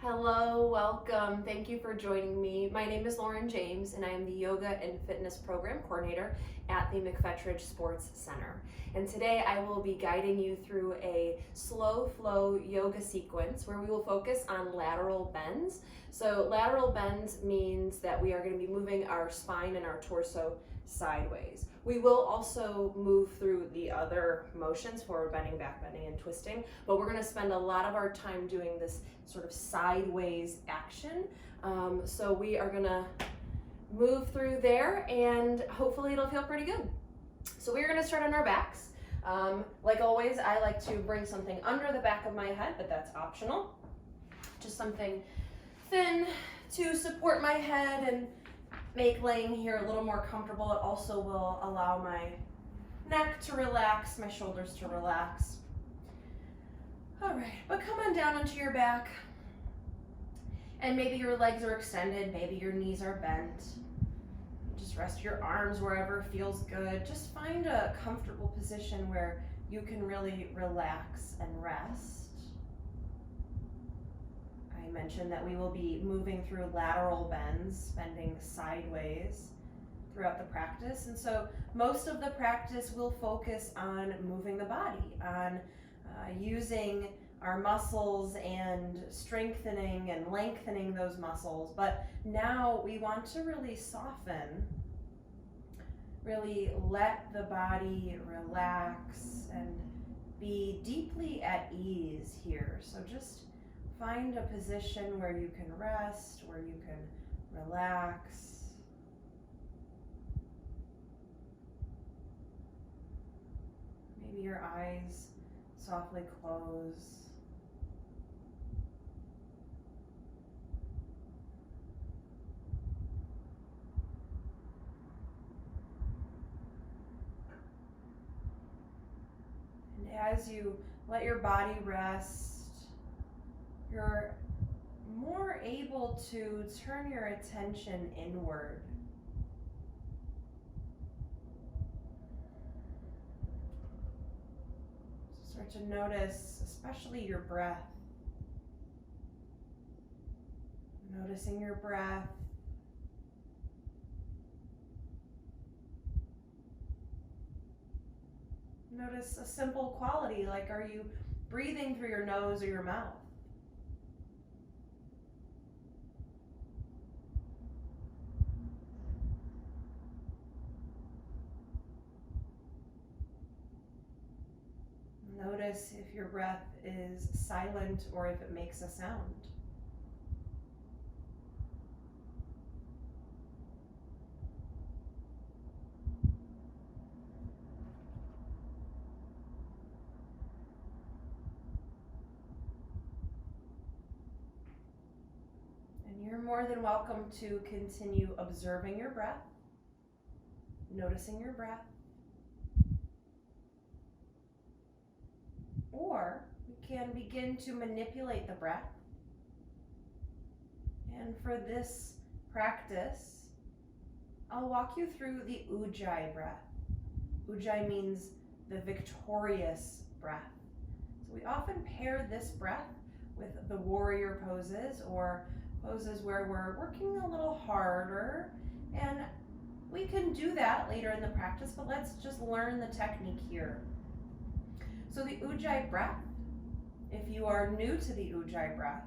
Hello, welcome. Thank you for joining me. My name is Lauren James, and I am the Yoga and Fitness Program Coordinator at the McFetridge Sports Center. And today I will be guiding you through a slow flow yoga sequence where we will focus on lateral bends. So lateral bends means that we are going to be moving our spine and our torso sideways. We will also move through the other motions, forward bending, back bending, and twisting, but we're going to spend a lot of our time doing this sort of sideways action. So we are going to move through there and hopefully it'll feel pretty good. So we're going to start on our backs. Like always, I like to bring something under the back of my head, but that's optional. Just something thin to support my head and make laying here a little more comfortable. It also will allow my neck to relax, my shoulders to relax. All right, but come on down onto your back. And maybe your legs are extended, maybe your knees are bent. Just rest your arms wherever feels good. Just find a comfortable position where you can really relax and rest. I mentioned that we will be moving through lateral bends, bending sideways throughout the practice. And so most of the practice will focus on moving the body, on using our muscles and strengthening and lengthening those muscles. But now we want to really soften, really let the body relax and be deeply at ease here. So just find a position where you can rest, where you can relax. Maybe your eyes softly close. And as you let your body rest, you're more able to turn your attention inward. Start to notice, especially your breath. Noticing your breath. Notice a simple quality, like are you breathing through your nose or your mouth? Notice if your breath is silent or if it makes a sound. And you're more than welcome to continue observing your breath, noticing your breath. Or we can begin to manipulate the breath. And for this practice, I'll walk you through the Ujjayi breath. Ujjayi means the victorious breath. So we often pair this breath with the warrior poses or poses where we're working a little harder. And we can do that later in the practice, but let's just learn the technique here. So the Ujjayi breath, if you are new to the Ujjayi breath,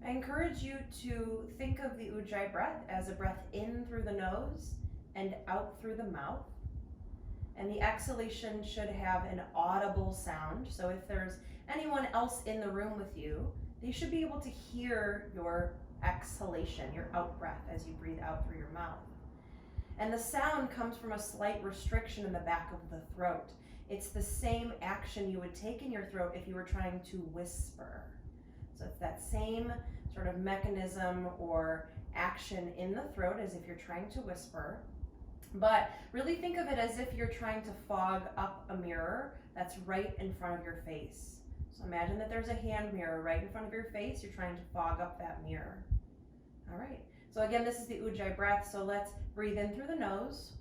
I encourage you to think of the Ujjayi breath as a breath in through the nose and out through the mouth. And the exhalation should have an audible sound. So if there's anyone else in the room with you, they should be able to hear your exhalation, your out breath as you breathe out through your mouth. And the sound comes from a slight restriction in the back of the throat. It's the same action you would take in your throat if you were trying to whisper. So it's that same sort of mechanism or action in the throat as if you're trying to whisper. But really think of it as if you're trying to fog up a mirror that's right in front of your face. So imagine that there's a hand mirror right in front of your face. You're trying to fog up that mirror. All right. So again, this is the Ujjayi breath. So let's breathe in through the nose.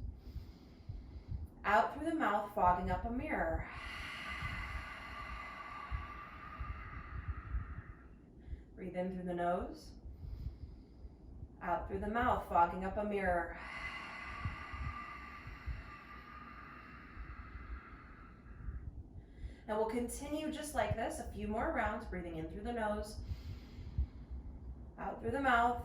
Out through the mouth, fogging up a mirror. Breathe in through the nose, out through the mouth, fogging up a mirror. And we'll continue just like this, a few more rounds, breathing in through the nose, out through the mouth.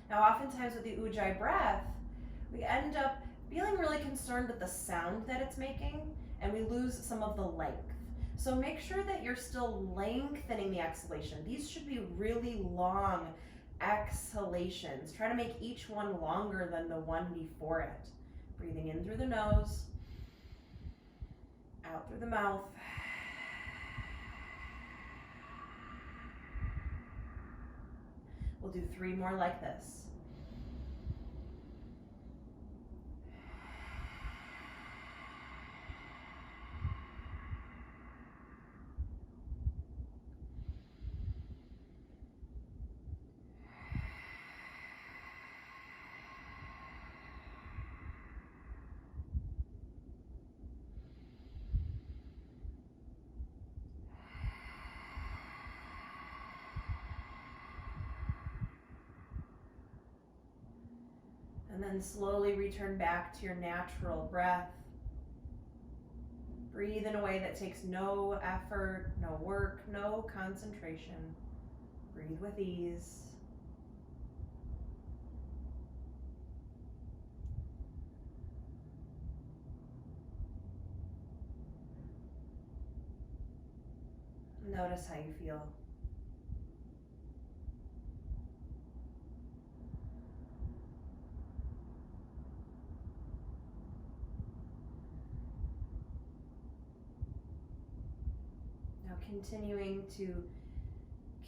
Now, oftentimes with the Ujjayi breath, we end up feeling really concerned with the sound that it's making, and we lose some of the length. So make sure that you're still lengthening the exhalation. These should be really long exhalations. Try to make each one longer than the one before it. Breathing in through the nose, out through the mouth. We'll do 3 more like this. And then slowly return back to your natural breath. Breathe in a way that takes no effort, no work, no concentration. Breathe with ease. Notice how you feel. Continuing to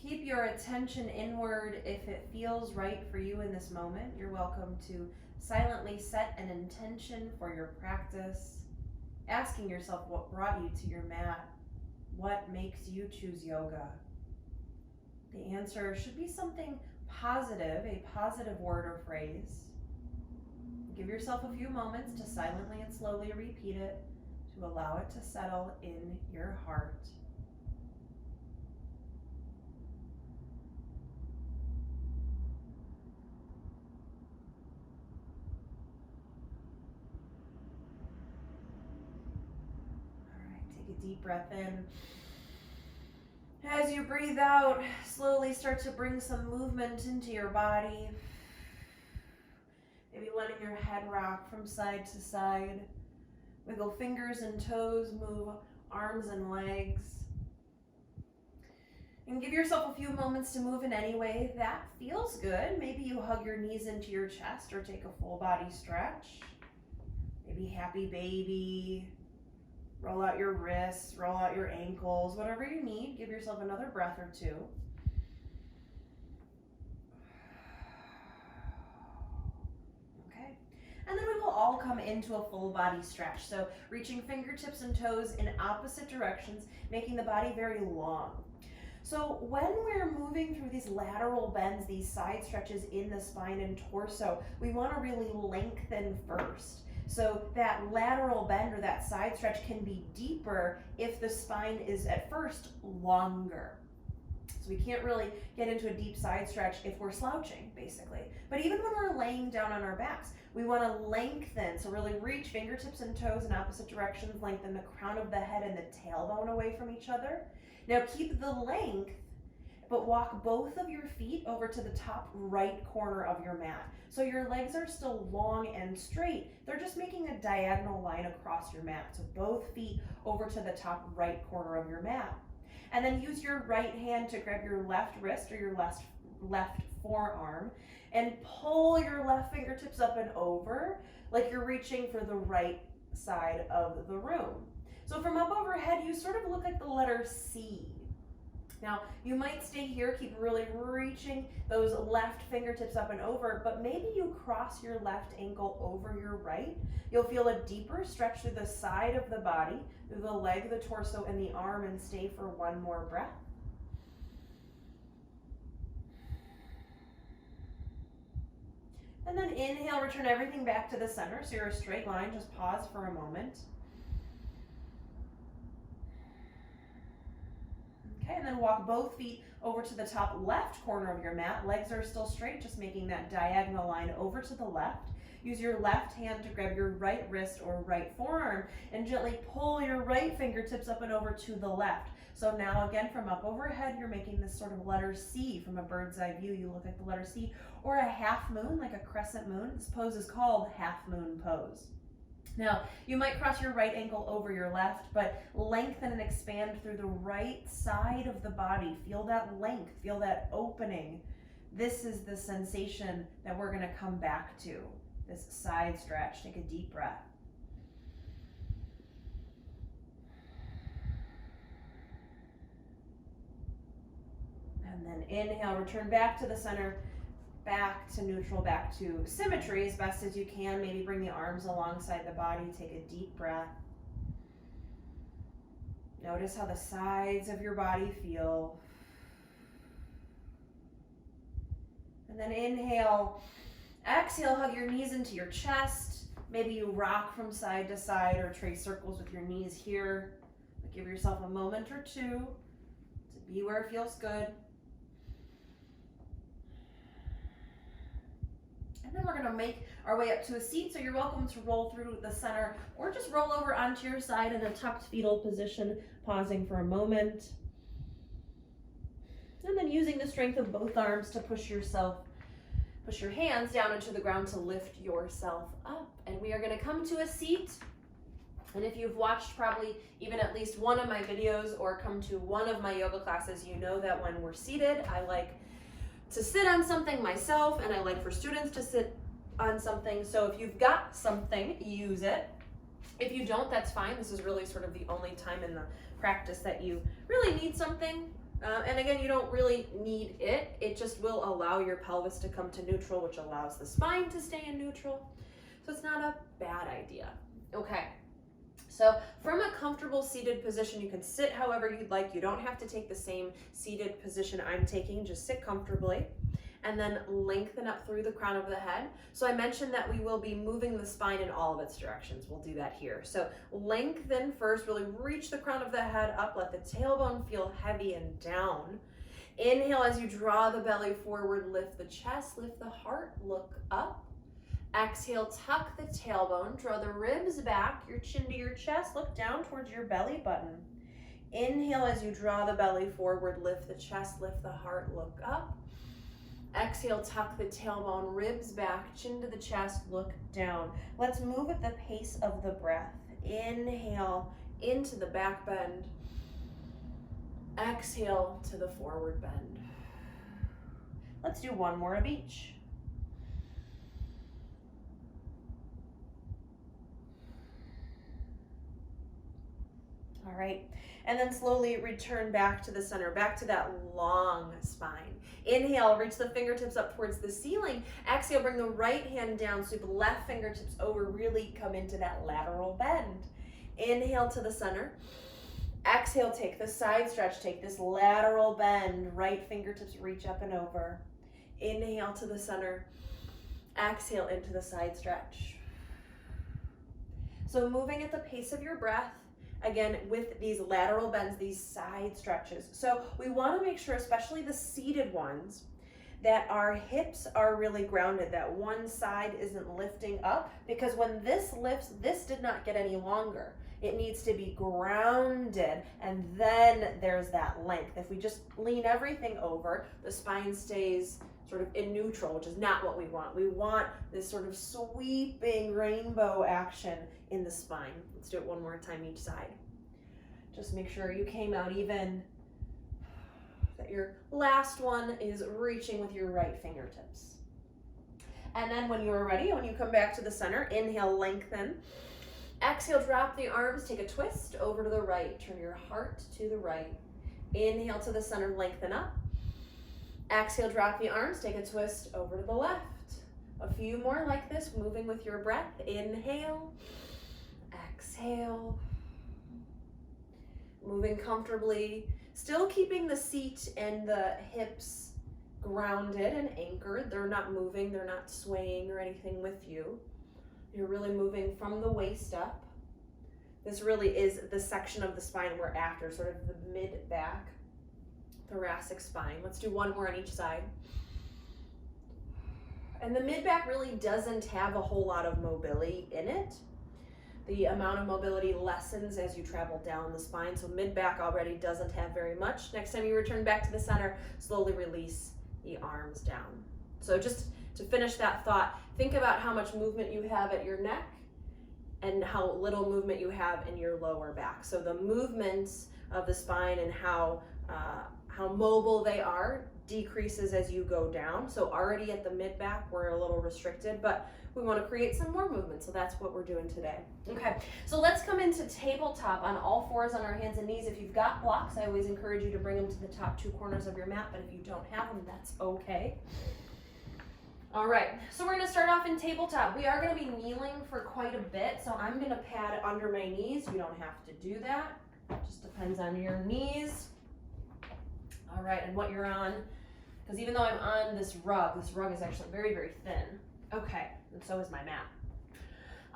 keep your attention inward if it feels right for you in this moment. You're welcome to silently set an intention for your practice, asking yourself what brought you to your mat, what makes you choose yoga. The answer should be something positive, a positive word or phrase. Give yourself a few moments to silently and slowly repeat it, to allow it to settle in your heart. Deep breath in. As you breathe out, slowly start to bring some movement into your body. Maybe letting your head rock from side to side. Wiggle fingers and toes, move arms and legs. And give yourself a few moments to move in any way that feels good. Maybe you hug your knees into your chest or take a full body stretch. Maybe happy baby. Roll out your wrists, roll out your ankles, whatever you need. Give yourself another breath or two. Okay. And then we will all come into a full body stretch. So reaching fingertips and toes in opposite directions, making the body very long. So when we're moving through these lateral bends, these side stretches in the spine and torso, we want to really lengthen first. So that lateral bend or that side stretch can be deeper if the spine is at first longer. So we can't really get into a deep side stretch if we're slouching, basically. But even when we're laying down on our backs, we want to lengthen. So really reach fingertips and toes in opposite directions, lengthen the crown of the head and the tailbone away from each other. Now keep the length, but walk both of your feet over to the top right corner of your mat. So your legs are still long and straight. They're just making a diagonal line across your mat. So both feet over to the top right corner of your mat. And then use your right hand to grab your left wrist or your left forearm and pull your left fingertips up and over like you're reaching for the right side of the room. So from up overhead, you sort of look like the letter C. Now, you might stay here, keep really reaching those left fingertips up and over, but maybe you cross your left ankle over your right. You'll feel a deeper stretch through the side of the body, through the leg, the torso, and the arm, and stay for one more breath. And then inhale, return everything back to the center, so you're a straight line. Just pause for a moment. then walk both feet over to the top left corner of your mat. Legs are still straight, just making that diagonal line over to the left. Use your left hand to grab your right wrist or right forearm and gently pull your right fingertips up and over to the left. So now again, from up overhead, you're making this sort of letter C. From a bird's eye view, you look like the letter C, or a half moon, like a crescent moon. This pose is called half moon pose. Now, you might cross your right ankle over your left, but lengthen and expand through the right side of the body. Feel that length, feel that opening. This is the sensation that we're going to come back to, this side stretch. Take a deep breath. And then inhale, return back to the center, back to neutral, back to symmetry as best as you can. Maybe bring the arms alongside the body. Take a deep breath. Notice how the sides of your body feel. And then inhale, exhale, hug your knees into your chest. Maybe you rock from side to side or trace circles with your knees here. But give yourself a moment or two to be where it feels good. And then we're going to make our way up to a seat, so you're welcome to roll through the center or just roll over onto your side in a tucked fetal position, pausing for a moment. And then using the strength of both arms to push your hands down into the ground to lift yourself up. And we are going to come to a seat. And if you've watched probably even at least one of my videos or come to one of my yoga classes, you know that when we're seated, I like to sit on something myself, and I like for students to sit on something. So if you've got something, use it. If you don't, that's fine. This is really sort of the only time in the practice that you really need something. And again, you don't really need it. It just will allow your pelvis to come to neutral, which allows the spine to stay in neutral. So it's not a bad idea. Okay. So from a comfortable seated position, you can sit however you'd like. You don't have to take the same seated position I'm taking. Just sit comfortably and then lengthen up through the crown of the head. So I mentioned that we will be moving the spine in all of its directions. We'll do that here. So lengthen first, really reach the crown of the head up. Let the tailbone feel heavy and down. Inhale as you draw the belly forward, lift the chest, lift the heart, look up. Exhale, tuck the tailbone, draw the ribs back, your chin to your chest, look down towards your belly button. Inhale as you draw the belly forward, lift the chest, lift the heart, look up. Exhale, tuck the tailbone, ribs back, chin to the chest, look down. Let's move at the pace of the breath. Inhale into the back bend. Exhale to the forward bend. Let's do one more of each. All right, and then slowly return back to the center, back to that long spine. Inhale, reach the fingertips up towards the ceiling. Exhale, bring the right hand down, sweep the left fingertips over, really come into that lateral bend. Inhale to the center. Exhale, take the side stretch, take this lateral bend, right fingertips reach up and over. Inhale to the center. Exhale into the side stretch. So moving at the pace of your breath, again, with these lateral bends, these side stretches. So we want to make sure, especially the seated ones, that our hips are really grounded, that one side isn't lifting up, because when this lifts, this did not get any longer. It needs to be grounded, and then there's that length. If we just lean everything over, the spine stays sort of in neutral, which is not what we want. We want this sort of sweeping rainbow action in the spine. Let's do it one more time each side. Just make sure you came out even, that your last one is reaching with your right fingertips. And then when you're ready, when you come back to the center, inhale, lengthen. Exhale, drop the arms, take a twist over to the right. Turn your heart to the right. Inhale to the center, lengthen up. Exhale, drop the arms, take a twist over to the left. A few more like this, moving with your breath. Inhale, exhale. Moving comfortably, still keeping the seat and the hips grounded and anchored. They're not moving, they're not swaying or anything with you. You're really moving from the waist up. This really is the section of the spine we're after, sort of the mid-back. thoracic spine. Let's do one more on each side. And the mid-back really doesn't have a whole lot of mobility in it. The amount of mobility lessens as you travel down the spine, so mid-back already doesn't have very much. Next time you return back to the center, slowly release the arms down. So just to finish that thought, think about how much movement you have at your neck and how little movement you have in your lower back. So the movements of the spine and how mobile they are decreases as you go down. So already at the mid-back, we're a little restricted, but we want to create some more movement, so that's what we're doing today. Okay, so let's come into tabletop on all fours on our hands and knees. If you've got blocks, I always encourage you to bring them to the top two corners of your mat, but if you don't have them, that's okay. All right, so we're going to start off in tabletop. We are going to be kneeling for quite a bit, so I'm going to pad under my knees. You don't have to do that. It just depends on your knees. All right, and what you're on, because even though I'm on this rug is actually very, very thin. Okay, and so is my mat.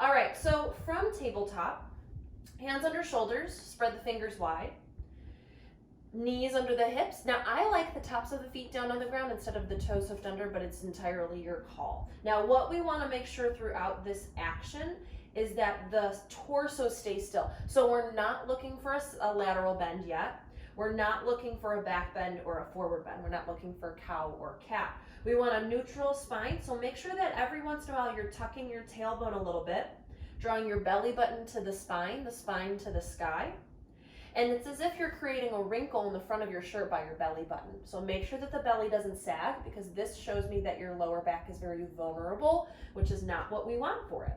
All right, so from tabletop, hands under shoulders, spread the fingers wide. Knees under the hips. Now I like the tops of the feet down on the ground instead of the toes hooked under, but it's entirely your call. Now what we want to make sure throughout this action is that the torso stays still. So we're not looking for a lateral bend yet. We're not looking for a back bend or a forward bend. We're not looking for cow or cat. We want a neutral spine, so make sure that every once in a while you're tucking your tailbone a little bit, drawing your belly button to the spine to the sky. And it's as if you're creating a wrinkle in the front of your shirt by your belly button. So make sure that the belly doesn't sag, because this shows me that your lower back is very vulnerable, which is not what we want for it.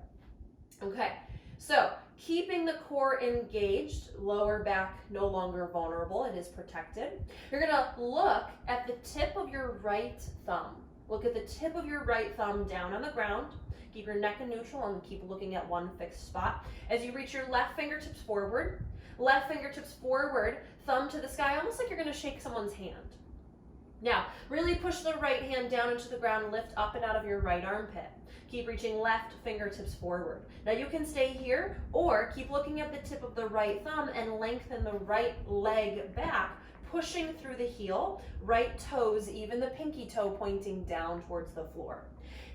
Okay, so keeping the core engaged, lower back no longer vulnerable, it is protected. You're gonna look at the tip of your right thumb. Look at the tip of your right thumb down on the ground. Keep your neck in neutral and keep looking at one fixed spot. As you reach your left fingertips forward, thumb to the sky, almost like you're gonna shake someone's hand. Now, really push the right hand down into the ground, lift up and out of your right armpit. Keep reaching left fingertips forward. Now you can stay here or keep looking at the tip of the right thumb and lengthen the right leg back, pushing through the heel, right toes, even the pinky toe pointing down towards the floor.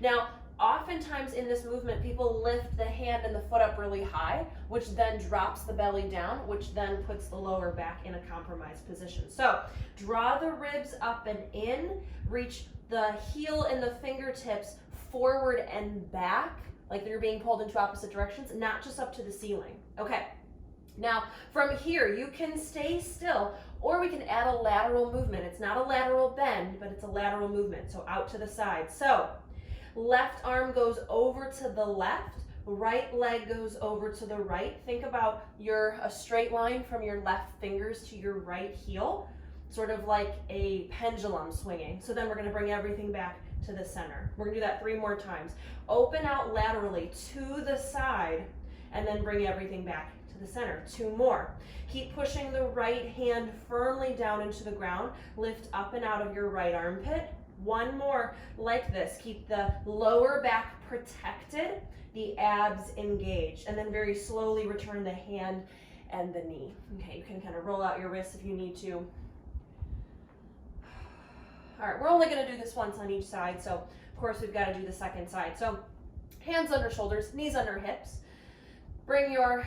Now, oftentimes in this movement, people lift the hand and the foot up really high, which then drops the belly down, which then puts the lower back in a compromised position. So draw the ribs up and in, reach the heel and the fingertips forward and back, like you're being pulled into opposite directions, not just up to the ceiling. Okay, now from here, you can stay still, or we can add a lateral movement. It's not a lateral bend, but it's a lateral movement, so out to the side. So left arm goes over to the left, right leg goes over to the right. Think about a straight line from your left fingers to your right heel, sort of like a pendulum swinging. So then we're gonna bring everything back to the center. We're gonna do that 3 more times. Open out laterally to the side and then bring everything back to the center. 2 more. Keep pushing the right hand firmly down into the ground. Lift up and out of your right armpit. 1 more like this. Keep the lower back protected, the abs engaged, and then very slowly return the hand and the knee. Okay, you can kind of roll out your wrists if you need to. All right, we're only going to do this once on each side, so of course we've got to do the second side. So hands under shoulders, knees under hips. Bring your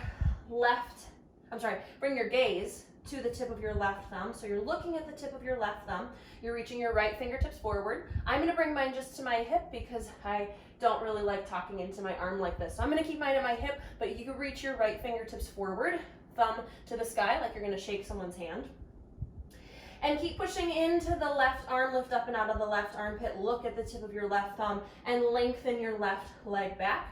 gaze to the tip of your left thumb. So you're looking at the tip of your left thumb. You're reaching your right fingertips forward. I'm going to bring mine just to my hip because I don't really like talking into my arm like this. So I'm going to keep mine at my hip, but you can reach your right fingertips forward, thumb to the sky like you're going to shake someone's hand. And keep pushing into the left arm, lift up and out of the left armpit, look at the tip of your left thumb and lengthen your left leg back.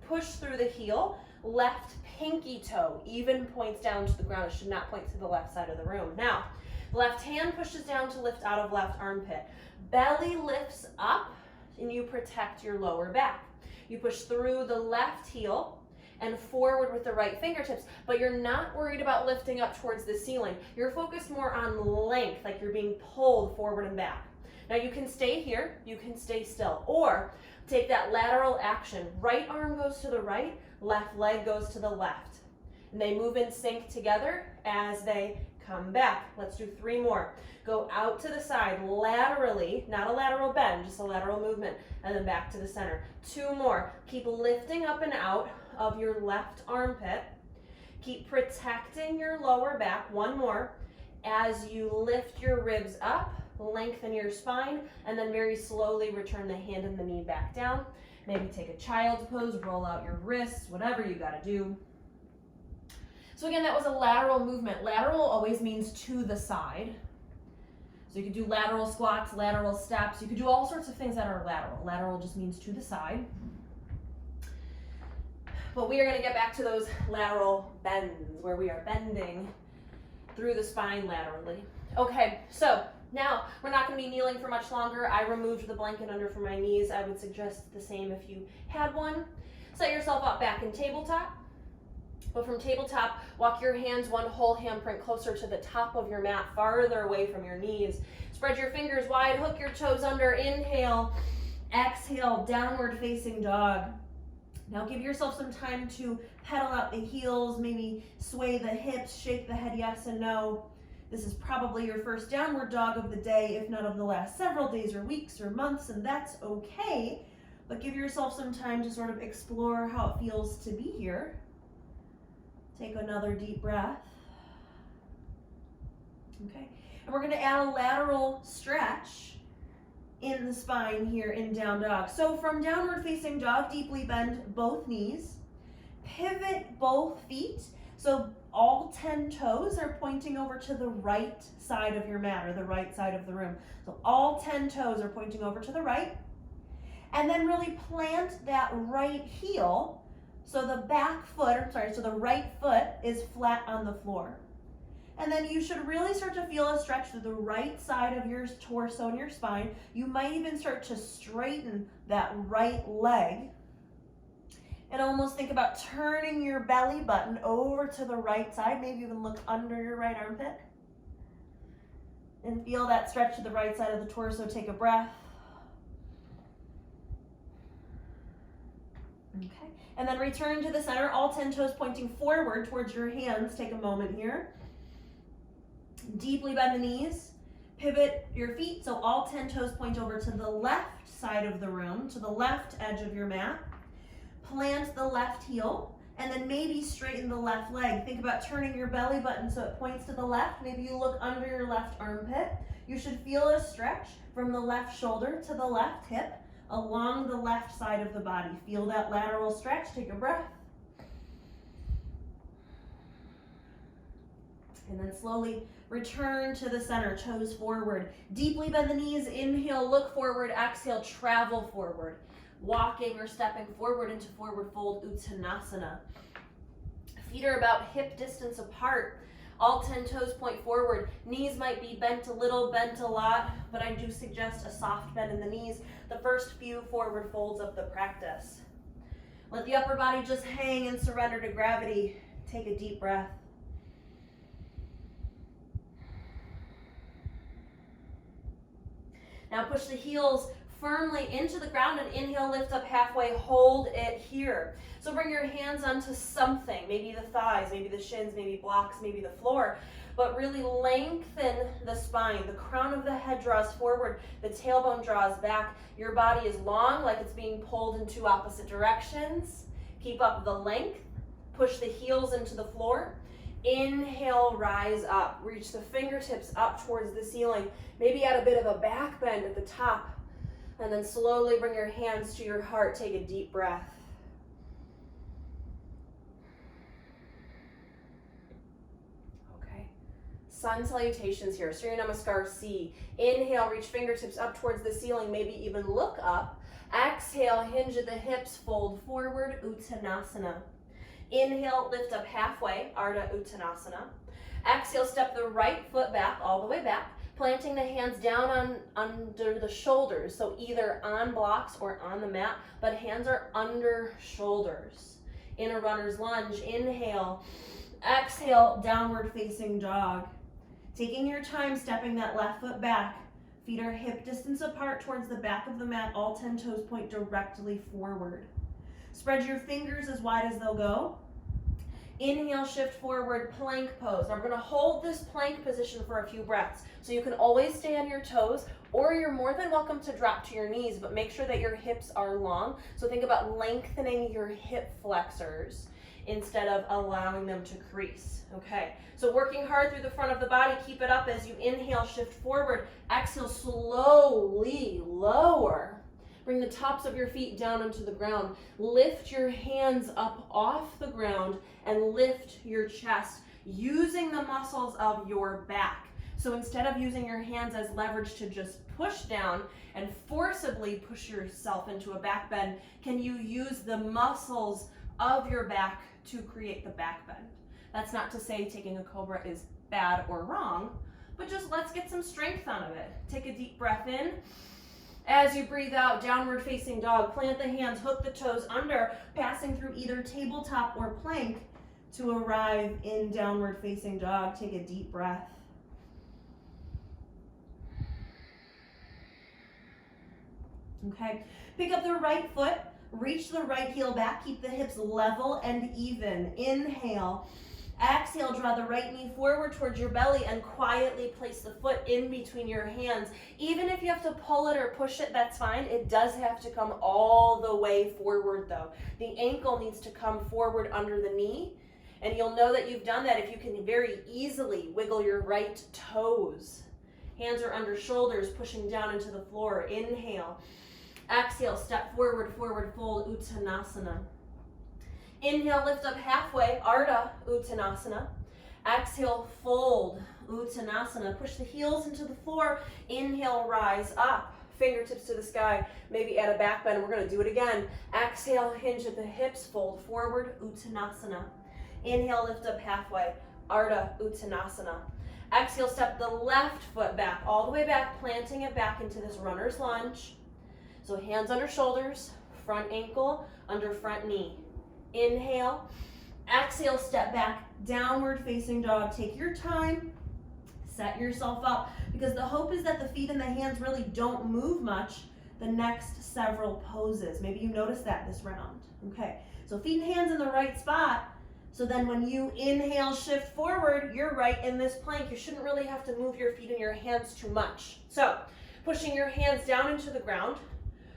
Push through the heel, left pinky toe even points down to the ground. It should not point to the left side of the room. Now, left hand pushes down to lift out of left armpit. Belly lifts up and you protect your lower back. You push through the left heel and forward with the right fingertips, but you're not worried about lifting up towards the ceiling. You're focused more on length, like you're being pulled forward and back. Now you can stay here, you can stay still, or take that lateral action. Right arm goes to the right, left leg goes to the left. And they move in sync together as they come back. Let's do 3 more. Go out to the side laterally, not a lateral bend, just a lateral movement, and then back to the center. 2 more. Keep lifting up and out of your left armpit. Keep protecting your lower back. 1 more. As you lift your ribs up, lengthen your spine, and then very slowly return the hand and the knee back down. Maybe take a child's pose, roll out your wrists, whatever you gotta do. So again, that was a lateral movement. Lateral always means to the side. So you could do lateral squats, lateral steps. You could do all sorts of things that are lateral. Lateral just means to the side. But we are gonna get back to those lateral bends where we are bending through the spine laterally. Okay, so now we're not gonna be kneeling for much longer. I removed the blanket under for my knees. I would suggest the same if you had one. Set yourself up back in tabletop. But from tabletop, walk your hands 1 whole handprint closer to the top of your mat, farther away from your knees. Spread your fingers wide, hook your toes under, inhale, exhale, downward facing dog. Now give yourself some time to pedal out the heels, maybe sway the hips, shake the head yes and no. This is probably your first downward dog of the day, if not of the last several days or weeks or months, and that's okay. But give yourself some time to sort of explore how it feels to be here. Take another deep breath. Okay, and we're gonna add a lateral stretch in the spine here in down dog. So from downward facing dog, deeply bend both knees, pivot both feet. So all 10 toes are pointing over to the right side of your mat or the right side of the room. So all 10 toes are pointing over to the right. And then really plant that right heel. So the so the right foot is flat on the floor. And then you should really start to feel a stretch through the right side of your torso and your spine. You might even start to straighten that right leg. And almost think about turning your belly button over to the right side. Maybe even look under your right armpit. And feel that stretch to the right side of the torso. Take a breath. Okay. And then return to the center, all 10 toes pointing forward towards your hands. Take a moment here. Deeply bend the knees. Pivot your feet, so all 10 toes point over to the left side of the room, to the left edge of your mat. Plant the left heel, and then maybe straighten the left leg. Think about turning your belly button so it points to the left. Maybe you look under your left armpit. You should feel a stretch from the left shoulder to the left hip, along the left side of the body. Feel that lateral stretch. Take a breath. And then slowly return to the center, toes forward. Deeply bend the knees, inhale, look forward, exhale, travel forward. Walking or stepping forward into forward fold Uttanasana. Feet are about hip distance apart. All 10 toes point forward. Knees might be bent a little, bent a lot, but I do suggest a soft bend in the knees the first few forward folds of the practice. Let the upper body just hang and surrender to gravity. Take a deep breath. Now push the heels firmly into the ground and inhale, lift up halfway, hold it here. So bring your hands onto something, maybe the thighs, maybe the shins, maybe blocks, maybe the floor, but really lengthen the spine. The crown of the head draws forward, the tailbone draws back. Your body is long, like it's being pulled in 2 opposite directions. Keep up the length, push the heels into the floor. Inhale, rise up, reach the fingertips up towards the ceiling. Maybe add a bit of a back bend at the top. And then slowly bring your hands to your heart. Take a deep breath. Okay. Sun salutations here. Surya Namaskar C. Inhale, reach fingertips up towards the ceiling. Maybe even look up. Exhale, hinge at the hips, fold forward, Uttanasana. Inhale, lift up halfway, Ardha Uttanasana. Exhale, step the right foot back, all the way back, planting the hands down under the shoulders, so either on blocks or on the mat, but hands are under shoulders. In a runner's lunge, inhale, exhale, downward facing dog. Taking your time, stepping that left foot back. Feet are hip distance apart towards the back of the mat, all 10 toes point directly forward. Spread your fingers as wide as they'll go. Inhale, shift forward, plank pose. Now we're gonna hold this plank position for a few breaths. So you can always stay on your toes, or you're more than welcome to drop to your knees, but make sure that your hips are long. So think about lengthening your hip flexors instead of allowing them to crease, okay? So working hard through the front of the body, keep it up as you inhale, shift forward. Exhale, slowly lower. Bring the tops of your feet down onto the ground. Lift your hands up off the ground and lift your chest using the muscles of your back. So instead of using your hands as leverage to just push down and forcibly push yourself into a back bend, can you use the muscles of your back to create the back bend? That's not to say taking a cobra is bad or wrong, but just let's get some strength out of it. Take a deep breath in. As you breathe out, downward facing dog, plant the hands, hook the toes under, passing through either tabletop or plank to arrive in downward facing dog. Take a deep breath. Okay, pick up the right foot, reach the right heel back, keep the hips level and even. Inhale. Exhale, draw the right knee forward towards your belly and quietly place the foot in between your hands. Even if you have to pull it or push it, that's fine. It does have to come all the way forward though. The ankle needs to come forward under the knee, and you'll know that you've done that if you can very easily wiggle your right toes. Hands are under shoulders, pushing down into the floor. Inhale. Exhale, step forward, forward fold, Uttanasana. Inhale, lift up halfway, Ardha Uttanasana. Exhale, fold, Uttanasana. Push the heels into the floor. Inhale, rise up, fingertips to the sky. Maybe add a back bend. We're gonna do it again. Exhale, hinge at the hips, fold forward, Uttanasana. Inhale, lift up halfway, Ardha Uttanasana. Exhale, step the left foot back, all the way back, planting it back into this runner's lunge. So hands under shoulders, front ankle under front knee. Inhale, exhale, step back, downward facing dog. Take your time, set yourself up, because the hope is that the feet and the hands really don't move much the next several poses. Maybe you noticed that this round. Okay, so feet and hands in the right spot. So then when you inhale, shift forward, you're right in this plank. You shouldn't really have to move your feet and your hands too much. So pushing your hands down into the ground,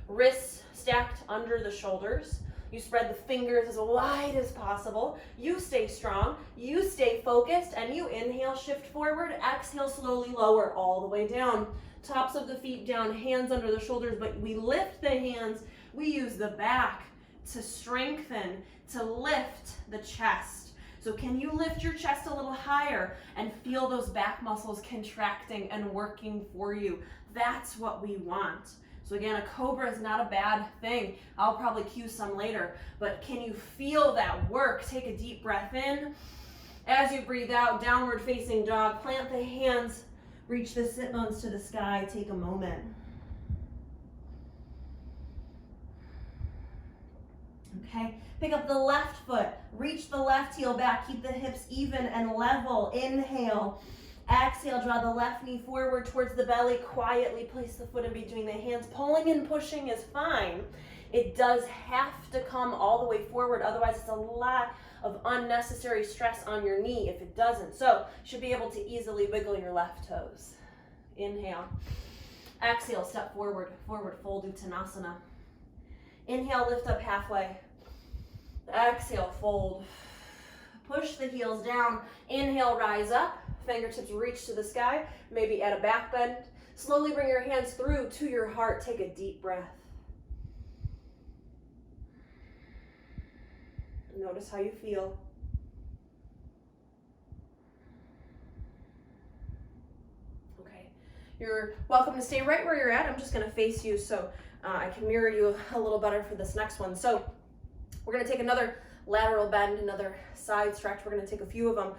wrists stacked under the shoulders. You spread the fingers as wide as possible. You stay strong, you stay focused, and you inhale, shift forward, exhale, slowly lower all the way down. Tops of the feet down, hands under the shoulders, but we lift the hands. We use the back to strengthen, to lift the chest. So can you lift your chest a little higher and feel those back muscles contracting and working for you? That's what we want. So again, a cobra is not a bad thing. I'll probably cue some later, but can you feel that work? Take a deep breath in. As you breathe out, downward facing dog, plant the hands, reach the sit bones to the sky, take a moment. Okay, pick up the left foot, reach the left heel back, keep the hips even and level. Inhale. Exhale, draw the left knee forward towards the belly. Quietly place the foot in between the hands. Pulling and pushing is fine. It does have to come all the way forward. Otherwise, it's a lot of unnecessary stress on your knee if it doesn't. So, you should be able to easily wiggle your left toes. Inhale. Exhale, step forward, forward fold, Uttanasana. Inhale, lift up halfway. Exhale, fold. Push the heels down. Inhale, rise up. Fingertips reach to the sky, maybe add a back bend. Slowly bring your hands through to your heart. Take a deep breath. Notice how you feel. Okay, you're welcome to stay right where you're at. I'm just gonna face you so I can mirror you a little better for this next one. So we're gonna take another lateral bend, another side stretch. We're gonna take a few of them.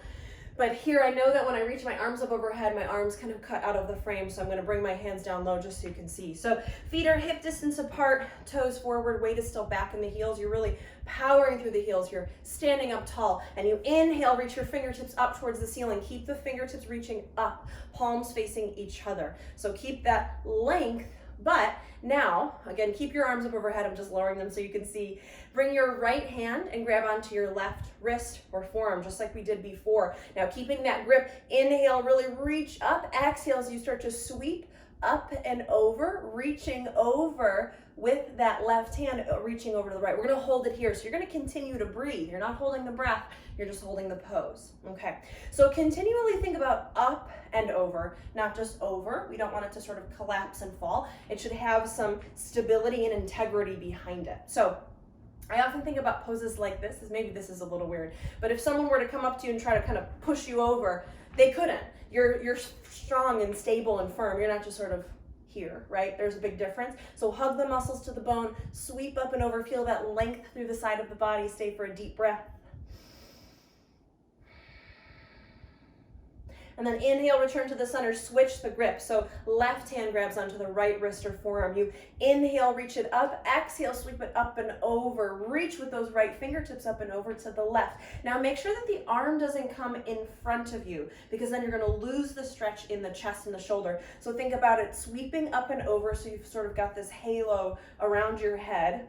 But here, I know that when I reach my arms up overhead, my arms kind of cut out of the frame, so I'm gonna bring my hands down low just so you can see. So feet are hip distance apart, toes forward, weight is still back in the heels. You're really powering through the heels. You're standing up tall, and you inhale, reach your fingertips up towards the ceiling. Keep the fingertips reaching up, palms facing each other. So keep that length, But now, again, keep your arms up overhead. I'm just lowering them so you can see. Bring your right hand and grab onto your left wrist or forearm, just like we did before. Now, keeping that grip, inhale, really reach up. Exhale as you start to sweep up and over, reaching over with that left hand, reaching over to the right. We're gonna hold it here. So you're gonna continue to breathe. You're not holding the breath, you're just holding the pose. Okay, so continually think about up and over, not just over. We don't want it to sort of collapse and fall. It should have some stability and integrity behind it. So I often think about poses like this, maybe this is a little weird, but if someone were to come up to you and try to kind of push you over, they couldn't. You're strong and stable and firm. You're not just sort of here, right? There's a big difference. So hug the muscles to the bone, sweep up and over, feel that length through the side of the body. Stay for a deep breath. And then inhale, return to the center, switch the grip. So left hand grabs onto the right wrist or forearm. You inhale, reach it up. Exhale, sweep it up and over. Reach with those right fingertips up and over to the left. Now make sure that the arm doesn't come in front of you, because then you're gonna lose the stretch in the chest and the shoulder. So think about it sweeping up and over, so you've sort of got this halo around your head.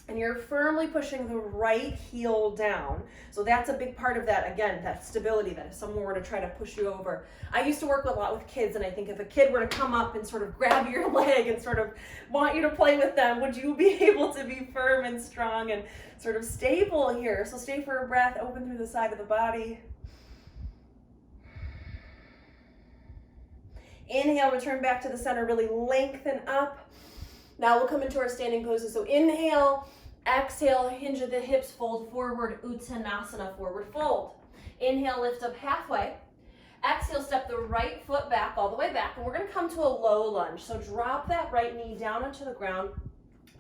And you're firmly pushing the right heel down. So that's a big part of that, again, that stability, that if someone were to try to push you over. I used to work a lot with kids, and I think if a kid were to come up and sort of grab your leg and sort of want you to play with them, would you be able to be firm and strong and sort of stable here? So stay for a breath, open through the side of the body. Inhale, return back to the center, really lengthen up. Now we'll come into our standing poses. So inhale, exhale, hinge at the hips, fold forward, Uttanasana, forward fold. Inhale, lift up halfway. Exhale, step the right foot back, all the way back, and we're gonna come to a low lunge. So drop that right knee down onto the ground.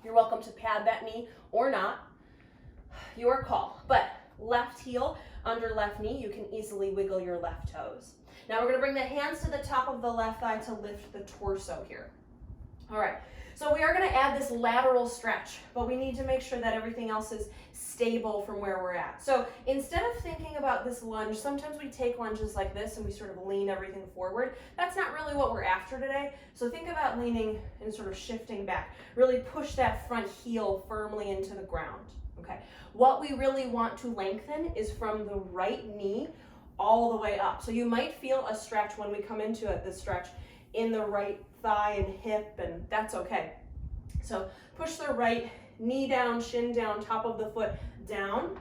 You're welcome to pad that knee or not, your call. But left heel under left knee, you can easily wiggle your left toes. Now we're gonna bring the hands to the top of the left thigh to lift the torso here. All right. So we are going to add this lateral stretch, but we need to make sure that everything else is stable from where we're at. So instead of thinking about this lunge, sometimes we take lunges like this and we sort of lean everything forward. That's not really what we're after today. So think about leaning and sort of shifting back. Really push that front heel firmly into the ground. Okay. What we really want to lengthen is from the right knee all the way up. So you might feel a stretch when we come into it, this stretch in the right thigh and hip, and that's okay. So push the right knee down, shin down, top of the foot down,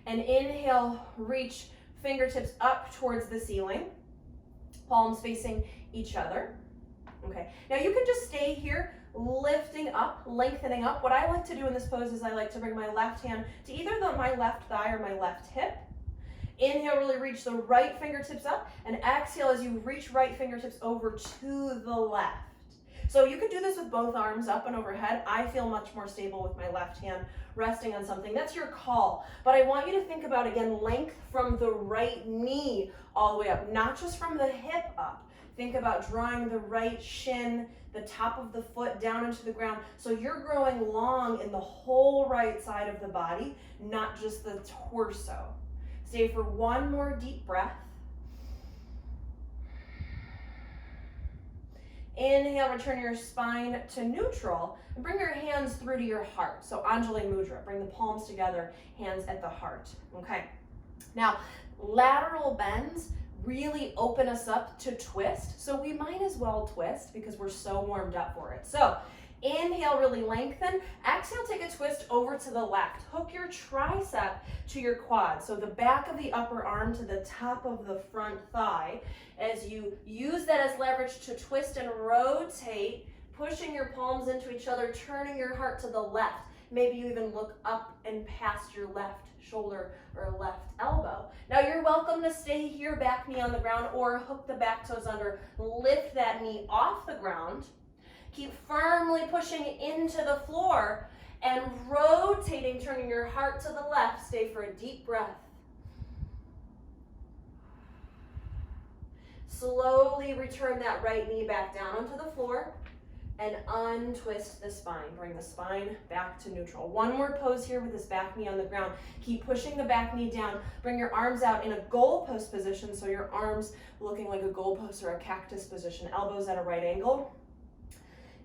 and inhale, reach fingertips up towards the ceiling, palms facing each other. Okay, now you can just stay here, lifting up, lengthening up. What I like to do in this pose is I like to bring my left hand to either my left thigh or my left hip. Inhale, really reach the right fingertips up, and exhale as you reach right fingertips over to the left. So you can do this with both arms up and overhead. I feel much more stable with my left hand resting on something. That's your call. But I want you to think about, again, length from the right knee all the way up, not just from the hip up. Think about drawing the right shin, the top of the foot down into the ground. So you're growing long in the whole right side of the body, not just the torso. Stay for one more deep breath. Inhale, return your spine to neutral and bring your hands through to your heart. So Anjali Mudra, bring the palms together, hands at the heart. Okay. Now, lateral bends really open us up to twist. So we might as well twist because we're so warmed up for it. So inhale, really lengthen. Exhale, take a twist over to the left. Hook your tricep to your quad. So the back of the upper arm to the top of the front thigh. As you use that as leverage to twist and rotate, pushing your palms into each other, turning your heart to the left. Maybe you even look up and past your left shoulder or left elbow. Now you're welcome to stay here, back knee on the ground, or hook the back toes under, lift that knee off the ground. Keep firmly pushing into the floor and rotating, turning your heart to the left. Stay for a deep breath. Slowly return that right knee back down onto the floor and untwist the spine. Bring the spine back to neutral. One more pose here with this back knee on the ground. Keep pushing the back knee down. Bring your arms out in a goalpost position, so your arms looking like a goalpost or a cactus position. Elbows at a right angle.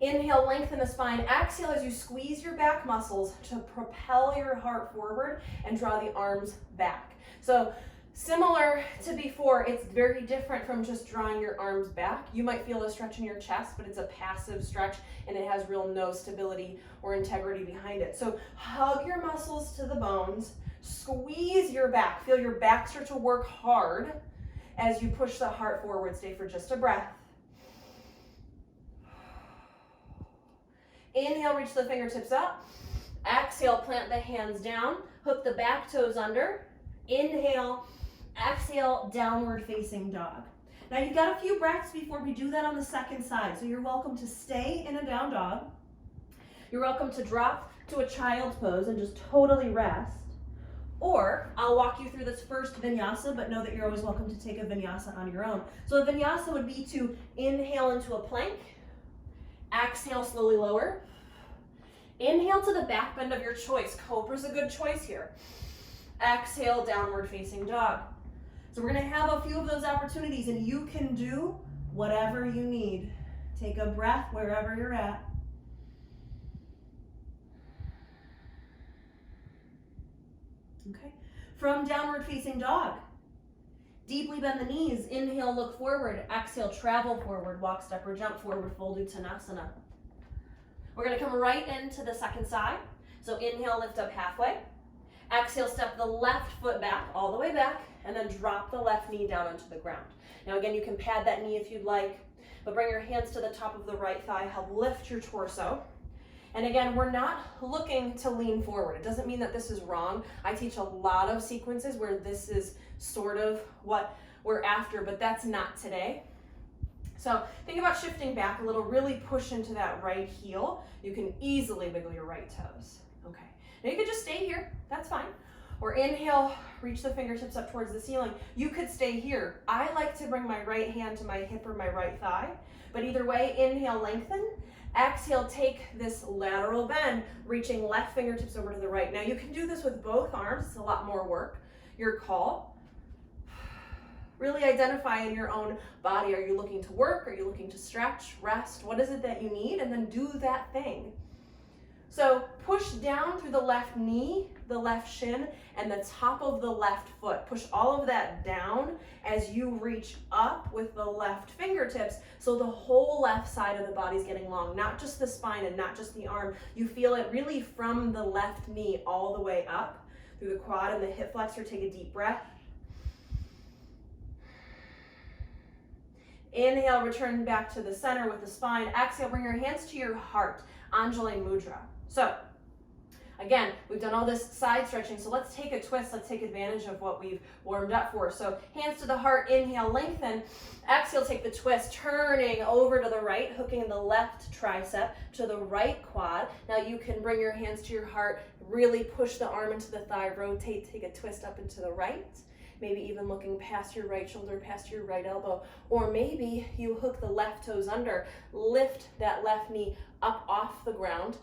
Inhale, lengthen the spine. Exhale as you squeeze your back muscles to propel your heart forward and draw the arms back. So similar to before, it's very different from just drawing your arms back. You might feel a stretch in your chest, but it's a passive stretch and it has real no stability or integrity behind it. So hug your muscles to the bones, squeeze your back. Feel your back start to work hard as you push the heart forward. Stay for just a breath. Inhale, reach the fingertips up. Exhale, plant the hands down. Hook the back toes under. Inhale, exhale, downward facing dog. Now you've got a few breaths before we do that on the second side. So you're welcome to stay in a down dog. You're welcome to drop to a child's pose and just totally rest. Or I'll walk you through this first vinyasa, but know that you're always welcome to take a vinyasa on your own. So a vinyasa would be to inhale into a plank. Exhale, slowly lower. Inhale to the back bend of your choice. Cobra's a good choice here. Exhale, downward facing dog. So we're gonna have a few of those opportunities and you can do whatever you need. Take a breath wherever you're at. Okay, from downward facing dog, deeply bend the knees. Inhale, look forward. Exhale, travel forward. Walk, step, or jump forward, fold Uttanasana. We're gonna come right into the second side. So inhale, lift up halfway. Exhale, step the left foot back, all the way back, and then drop the left knee down onto the ground. Now again, you can pad that knee if you'd like, but bring your hands to the top of the right thigh, help lift your torso. And again, we're not looking to lean forward. It doesn't mean that this is wrong. I teach a lot of sequences where this is sort of what we're after, but that's not today. So think about shifting back a little, really push into that right heel. You can easily wiggle your right toes. Okay, now you could just stay here, that's fine. Or inhale, reach the fingertips up towards the ceiling. You could stay here. I like to bring my right hand to my hip or my right thigh, but either way, inhale, lengthen. Exhale, take this lateral bend, reaching left fingertips over to the right. Now you can do this with both arms. It's a lot more work. Your call. Really identify in your own body. Are you looking to work? Are you looking to stretch, rest? What is it that you need? And then do that thing. So push down through the left knee, the left shin, and the top of the left foot. Push all of that down as you reach up with the left fingertips, so the whole left side of the body is getting long, not just the spine and not just the arm. You feel it really from the left knee all the way up through the quad and the hip flexor. Take a deep breath. Inhale, return back to the center with the spine. Exhale, bring your hands to your heart, Anjali Mudra. So, again, we've done all this side stretching, so let's take a twist. Let's take advantage of what we've warmed up for. So, hands to the heart, inhale, lengthen. Exhale, take the twist, turning over to the right, hooking the left tricep to the right quad. Now you can bring your hands to your heart, really push the arm into the thigh, rotate, take a twist up into the right. Maybe even looking past your right shoulder, past your right elbow. Or maybe you hook the left toes under, lift that left knee up off the ground.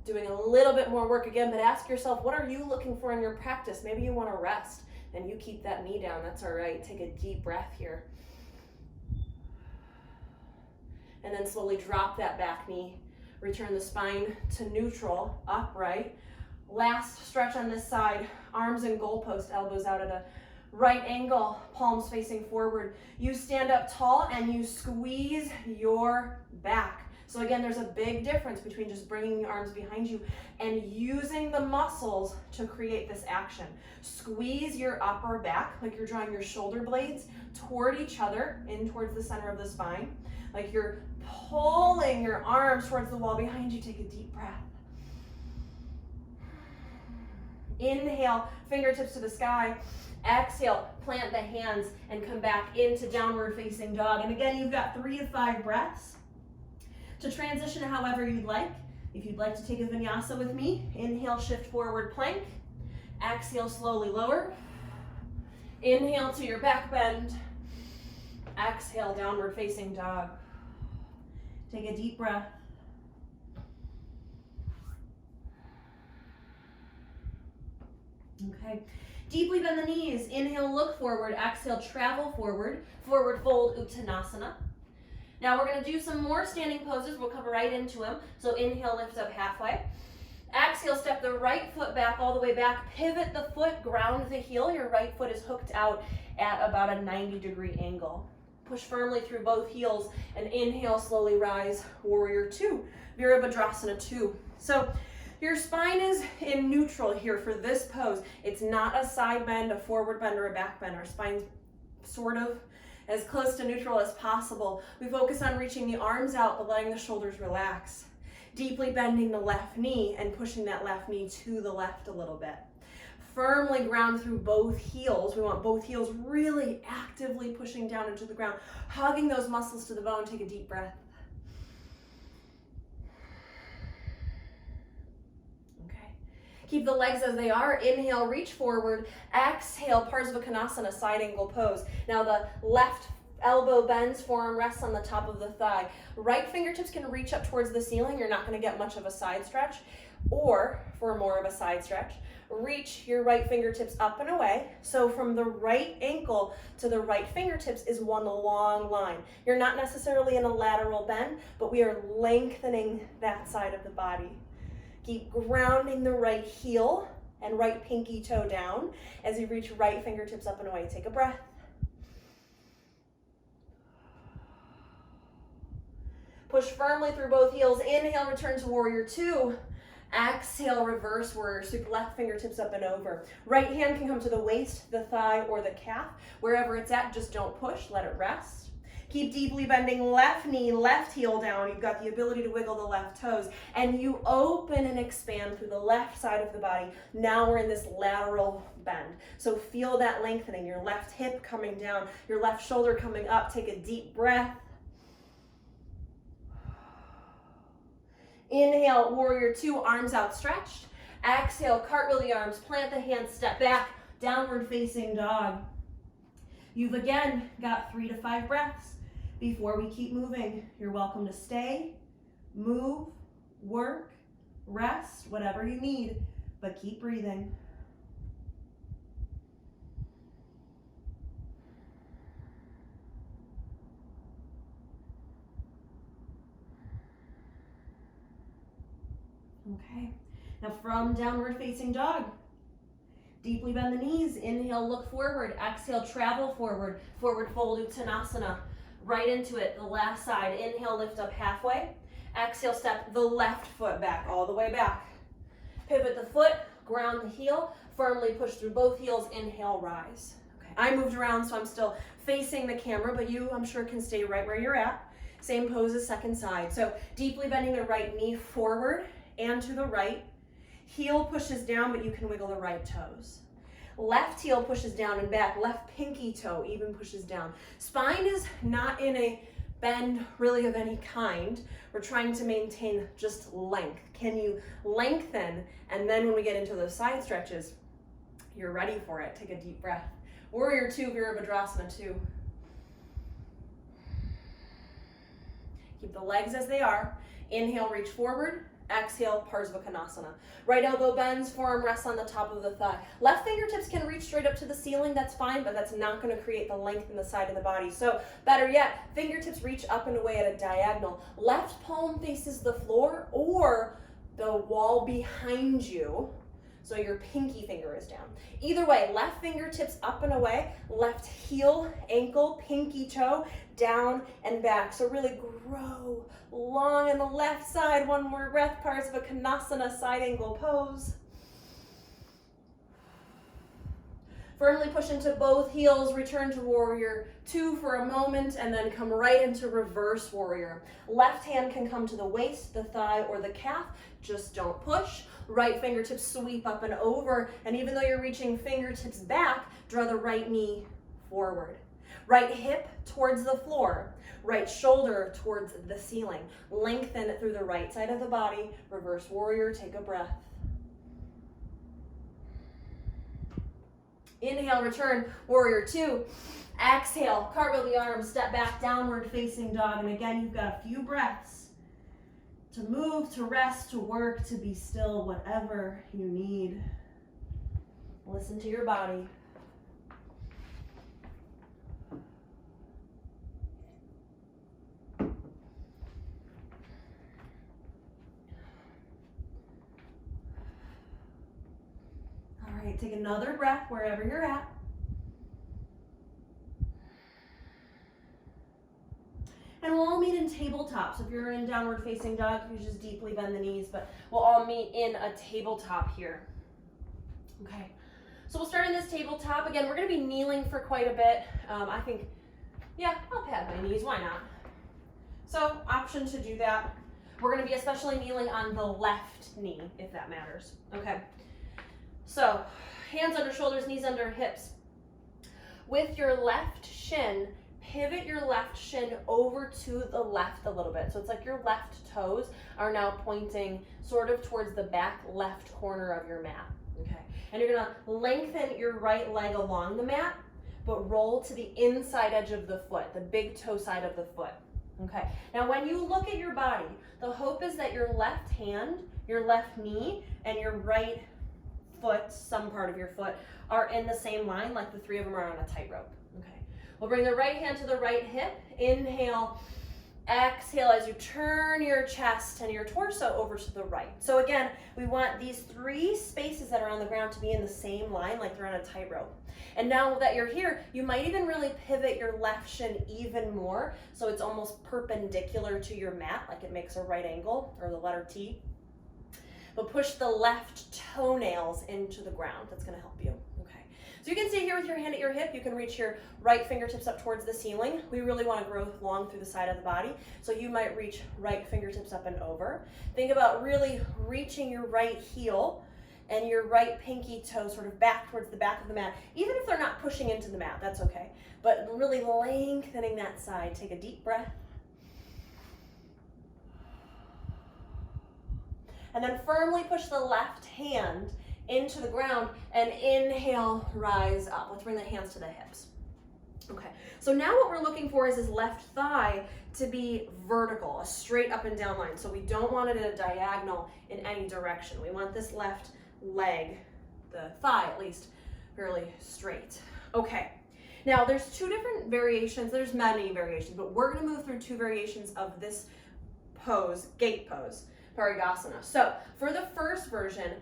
Doing a little bit more work again, but ask yourself, what are you looking for in your practice? Maybe you want to rest and you keep that knee down. That's all right. Take a deep breath here. And then slowly drop that back knee. Return the spine to neutral, upright. Last stretch on this side, arms and goalpost, elbows out at a right angle, palms facing forward. You stand up tall and you squeeze your back. So again, there's a big difference between just bringing the arms behind you and using the muscles to create this action. Squeeze your upper back like you're drawing your shoulder blades toward each other, in towards the center of the spine. Like you're pulling your arms towards the wall behind you. Take a deep breath. Inhale, fingertips to the sky. Exhale, plant the hands and come back into downward facing dog. And again, you've got 3 to 5 breaths to transition however you'd like. If you'd like to take a vinyasa with me, inhale, shift forward plank. Exhale, slowly lower. Inhale to your back bend. Exhale, downward facing dog. Take a deep breath. Okay, deeply bend the knees. Inhale, look forward. Exhale, travel forward. Forward fold, Uttanasana. Now we're going to do some more standing poses. We'll come right into them. So inhale, lift up halfway. Exhale, step the right foot back all the way back. Pivot the foot, ground the heel. Your right foot is hooked out at about a 90-degree angle. Push firmly through both heels and inhale, slowly rise, warrior two, Virabhadrasana 2. So your spine is in neutral here for this pose. It's not a side bend, a forward bend, or a back bend. Our spine's sort of as close to neutral as possible. We focus on reaching the arms out, but letting the shoulders relax. Deeply bending the left knee and pushing that left knee to the left a little bit. Firmly ground through both heels. We want both heels really actively pushing down into the ground, hugging those muscles to the bone. Take a deep breath. Okay. Keep the legs as they are. Inhale, reach forward. Exhale, Parsvakonasana, side angle pose. Now the left elbow bends, forearm rests on the top of the thigh. Right fingertips can reach up towards the ceiling. You're not going to get much of a side stretch. Or, for more of a side stretch, reach your right fingertips up and away. So from the right ankle to the right fingertips is one long line. You're not necessarily in a lateral bend, but we are lengthening that side of the body. Keep grounding the right heel and right pinky toe down as you reach right fingertips up and away. Take a breath. Push firmly through both heels. Inhale, return to warrior two. Exhale, reverse warrior. Sweep left fingertips up and over. Right hand can come to the waist, the thigh, or the calf. Wherever it's at, just don't push. Let it rest. Keep deeply bending left knee, left heel down. You've got the ability to wiggle the left toes. And you open and expand through the left side of the body. Now we're in this lateral bend. So feel that lengthening. Your left hip coming down, your left shoulder coming up. Take a deep breath. Inhale, warrior two, arms outstretched. Exhale, cartwheel the arms, plant the hands, step back, downward facing dog. You've again got 3 to 5 breaths before we keep moving. You're welcome to stay, move, work, rest, whatever you need, but keep breathing. Okay, now from downward facing dog, deeply bend the knees. Inhale, look forward. Exhale, travel forward. Forward fold Uttanasana. Right into it, the last side. Inhale, lift up halfway. Exhale, step the left foot back, all the way back. Pivot the foot, ground the heel. Firmly push through both heels. Inhale, rise. Okay, I moved around, so I'm still facing the camera, but you, I'm sure, can stay right where you're at. Same pose as second side. So deeply bending the right knee forward and to the right. Heel pushes down, but you can wiggle the right toes. Left heel pushes down and back. Left pinky toe even pushes down. Spine is not in a bend really of any kind. We're trying to maintain just length. Can you lengthen? And then when we get into those side stretches, you're ready for it. Take a deep breath. Warrior two, Virabhadrasana 2. Keep the legs as they are. Inhale, reach forward. Exhale, Parsvakonasana. Right elbow bends, forearm rests on the top of the thigh. Left fingertips can reach straight up to the ceiling, that's fine, but that's not going to create the length in the side of the body. So better yet, fingertips reach up and away at a diagonal. Left palm faces the floor or the wall behind you, so your pinky finger is down. Either way, left fingertips up and away, left heel, ankle, pinky toe, down and back. So really grow long on the left side. One more breath, Parsvakonasana, side angle pose. Firmly push into both heels, return to warrior two for a moment, and then come right into reverse warrior. Left hand can come to the waist, the thigh, or the calf. Just don't push. Right fingertips sweep up and over, and even though you're reaching fingertips back, draw the right knee forward. Right hip towards the floor. Right shoulder towards the ceiling. Lengthen through the right side of the body. Reverse warrior, take a breath. Inhale, return, warrior two. Exhale, cartwheel the arms, step back, downward facing dog. And again, you've got a few breaths to move, to rest, to work, to be still, whatever you need. Listen to your body. Okay, take another breath wherever you're at. And we'll all meet in tabletop. So if you're in downward facing dog, you just deeply bend the knees, but we'll all meet in a tabletop here. Okay, so we'll start in this tabletop. Again, we're gonna be kneeling for quite a bit. I think, yeah, I'll pad my knees, why not? So option to do that. We're gonna be especially kneeling on the left knee, if that matters. Okay, so hands under shoulders, knees under hips. With your left shin, pivot your left shin over to the left a little bit. So it's like your left toes are now pointing sort of towards the back left corner of your mat. Okay, and you're gonna lengthen your right leg along the mat, but roll to the inside edge of the foot, the big toe side of the foot. Okay, now when you look at your body, the hope is that your left hand, your left knee, and your right foot, some part of your foot, are in the same line, like the three of them are on a tightrope. Okay, we'll bring the right hand to the right hip. Inhale, exhale as you turn your chest and your torso over to the right. So again, we want these three spaces that are on the ground to be in the same line, like they're on a tightrope. And now that you're here, you might even really pivot your left shin even more, so it's almost perpendicular to your mat, like it makes a right angle, or the letter T. But push the left toenails into the ground. That's gonna help you. Okay. So you can stay here with your hand at your hip. You can reach your right fingertips up towards the ceiling. We really want to grow long through the side of the body, so you might reach right fingertips up and over. Think about really reaching your right heel and your right pinky toe sort of back towards the back of the mat. Even if they're not pushing into the mat, that's okay. But really lengthening that side. Take a deep breath. And then firmly push the left hand into the ground and inhale, rise up. Let's bring the hands to the hips. Okay, so now what we're looking for is this left thigh to be vertical, a straight up and down line. So we don't want it in a diagonal in any direction. We want this left leg, the thigh at least, fairly straight. Okay, now there's two different variations. There's many variations, but we're gonna move through two variations of this pose, gate pose, Parigasana. So for the first version,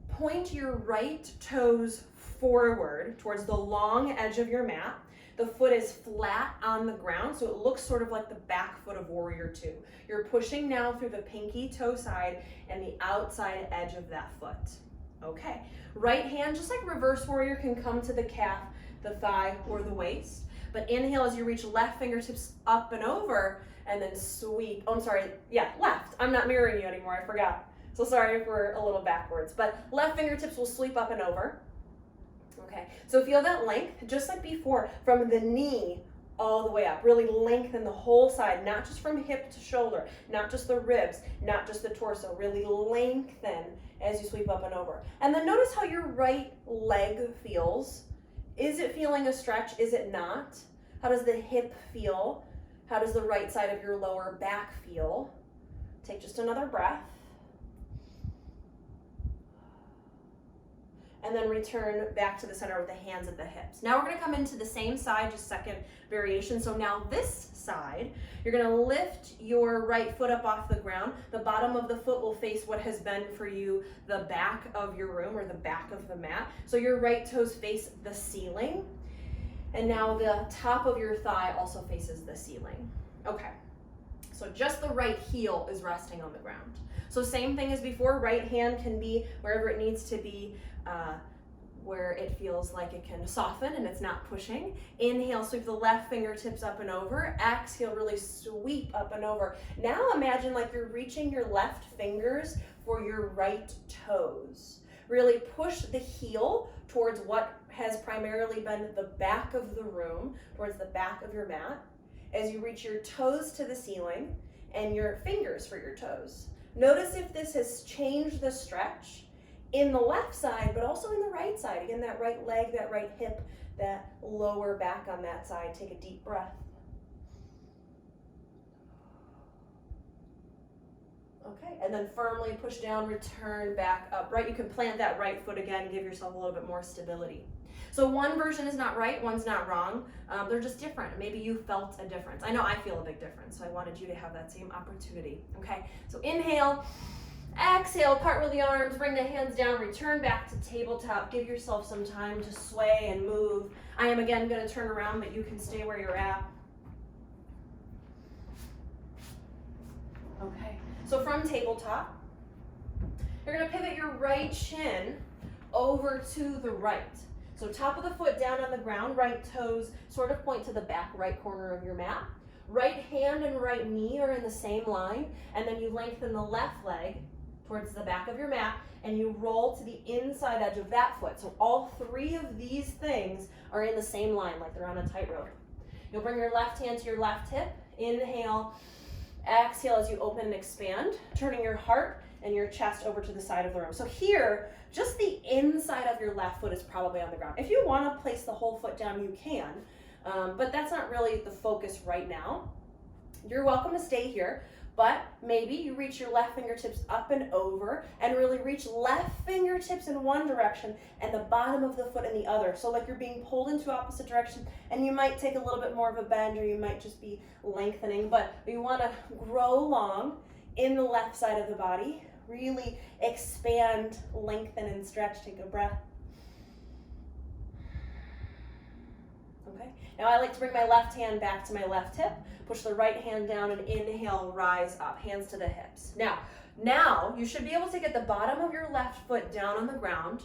point your right toes forward towards the long edge of your mat. The foot is flat on the ground, so it looks sort of like the back foot of Warrior Two. You're pushing now through the pinky toe side and the outside edge of that foot. Okay, right hand, just like reverse warrior, can come to the calf, the thigh, or the waist. But inhale as you reach left fingertips up and over, and then sweep. Oh, I'm sorry, yeah, left. I'm not mirroring you anymore, I forgot. So sorry if we're a little backwards, but left fingertips will sweep up and over. Okay, so feel that length, just like before, from the knee all the way up. Really lengthen the whole side, not just from hip to shoulder, not just the ribs, not just the torso. Really lengthen as you sweep up and over. And then notice how your right leg feels. Is it feeling a stretch? Is it not? How does the hip feel? How does the right side of your lower back feel? Take just another breath. And then return back to the center with the hands at the hips. Now we're gonna come into the same side, just second variation. So now this side, you're gonna lift your right foot up off the ground. The bottom of the foot will face what has been for you the back of your room or the back of the mat. So your right toes face the ceiling. And now the top of your thigh also faces the ceiling. Okay, so just the right heel is resting on the ground. So same thing as before, right hand can be wherever it needs to be, where it feels like it can soften and it's not pushing. Inhale, sweep the left fingertips up and over. Exhale, really sweep up and over. Now imagine like you're reaching your left fingers for your right toes. Really push the heel towards what has primarily been the back of the room, towards the back of your mat, as you reach your toes to the ceiling and your fingers for your toes. Notice if this has changed the stretch in the left side, but also in the right side. Again, that right leg, that right hip, that lower back on that side. Take a deep breath. Okay, and then firmly push down, return back upright. You can plant that right foot again, give yourself a little bit more stability. So one version is not right, one's not wrong. They're just different. Maybe you felt a difference. I know I feel a big difference, so I wanted you to have that same opportunity. Okay, so inhale, Exhale, cartwheel the arms, bring the hands down, return back to tabletop. Give yourself some time to sway and move. I am again going to turn around, but you can stay where you're at. Okay, so from tabletop, you're going to pivot your right shin over to the right. So top of the foot down on the ground, right toes sort of point to the back right corner of your mat. Right hand and right knee are in the same line, and then you lengthen the left leg towards the back of your mat, and you roll to the inside edge of that foot. So all three of these things are in the same line, like they're on a tightrope. You'll bring your left hand to your left hip. Inhale, exhale as you open and expand, turning your heart and your chest over to the side of the room. So here, just the inside of your left foot is probably on the ground. If you want to place the whole foot down, you can, but that's not really the focus right now. You're welcome to stay here, but maybe you reach your left fingertips up and over and really reach left fingertips in one direction and the bottom of the foot in the other. So like you're being pulled into opposite direction, and you might take a little bit more of a bend, or you might just be lengthening, but you want to grow long in the left side of the body. Really expand, lengthen, and stretch. Take a breath. Okay. Now I like to bring my left hand back to my left hip. Push the right hand down and inhale, rise up, hands to the hips. Now you should be able to get the bottom of your left foot down on the ground,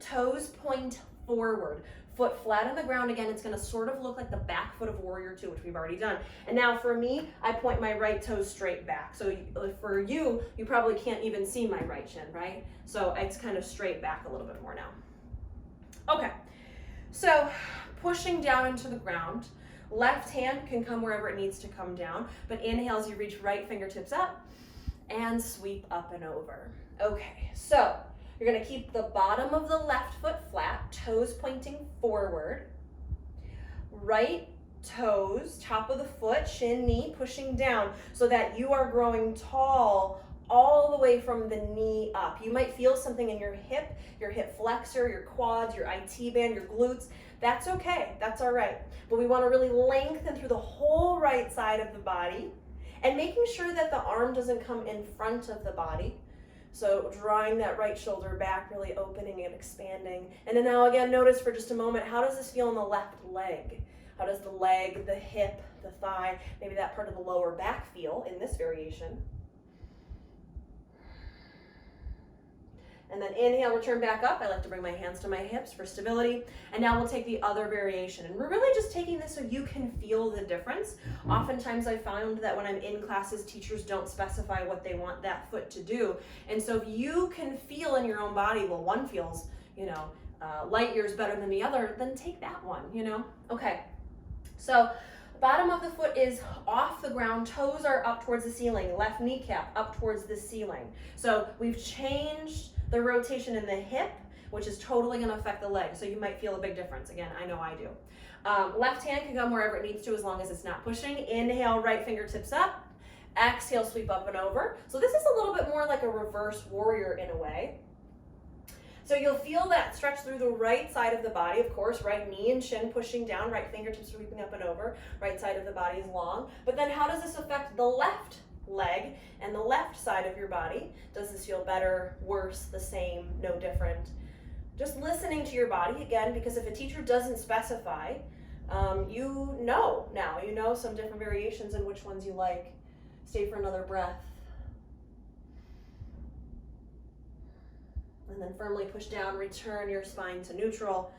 toes point forward, foot flat on the ground. Again, it's gonna sort of look like the back foot of Warrior Two, which we've already done. And now for me, I point my right toes straight back. So for you, you probably can't even see my right shin, right? So it's kind of straight back a little bit more now. Okay, so pushing down into the ground, left hand can come wherever it needs to come down, but inhale as you reach right fingertips up and sweep up and over. Okay, so you're gonna keep the bottom of the left foot flat, toes pointing forward, right toes, top of the foot, shin, knee pushing down so that you are growing tall all the way from the knee up. You might feel something in your hip flexor, your quads, your IT band, your glutes. That's okay, that's all right. But we wanna really lengthen through the whole right side of the body and making sure that the arm doesn't come in front of the body. So drawing that right shoulder back, really opening and expanding. And then now again, notice for just a moment, how does this feel in the left leg? How does the leg, the hip, the thigh, maybe that part of the lower back feel in this variation? And then inhale, return back up. I like to bring my hands to my hips for stability. And now we'll take the other variation. And we're really just taking this so you can feel the difference. Oftentimes I found that when I'm in classes, teachers don't specify what they want that foot to do. And so if you can feel in your own body, well, one feels, light years better than the other, then take that one, Okay, so bottom of the foot is off the ground, toes are up towards the ceiling, left kneecap up towards the ceiling. So we've changed the rotation in the hip, which is totally going to affect the leg. So you might feel a big difference. Again, I know I do. Left hand can come wherever it needs to as long as it's not pushing. Inhale, right fingertips up. Exhale, sweep up and over. So this is a little bit more like a reverse warrior in a way. So you'll feel that stretch through the right side of the body, of course, right knee and shin pushing down, right fingertips sweeping up and over, right side of the body is long. But then how does this affect the left leg and the left side of your body? Does this feel better, worse, the same, no different? Just listening to your body again, because if a teacher doesn't specify, you know some different variations and which ones you like. Stay for another breath. And then firmly push down, return your spine to neutral.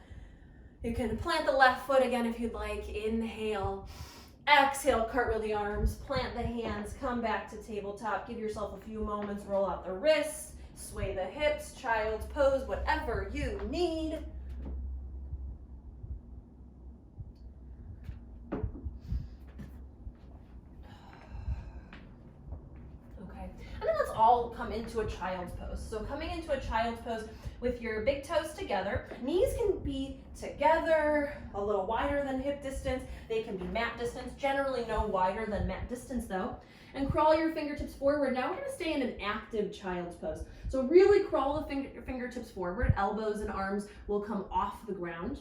You can plant the left foot again if you'd like. Inhale. Exhale, cartwheel the arms, plant the hands, come back to tabletop. Give yourself a few moments, roll out the wrists, sway the hips, child's pose, whatever you need. Okay, and then let's all come into a child's pose. So coming into a child's pose with your big toes together, knees can be together, a little wider than hip distance. They can be mat distance, generally no wider than mat distance though. And crawl your fingertips forward. Now we're gonna stay in an active child's pose. So really crawl the fingertips forward, elbows and arms will come off the ground.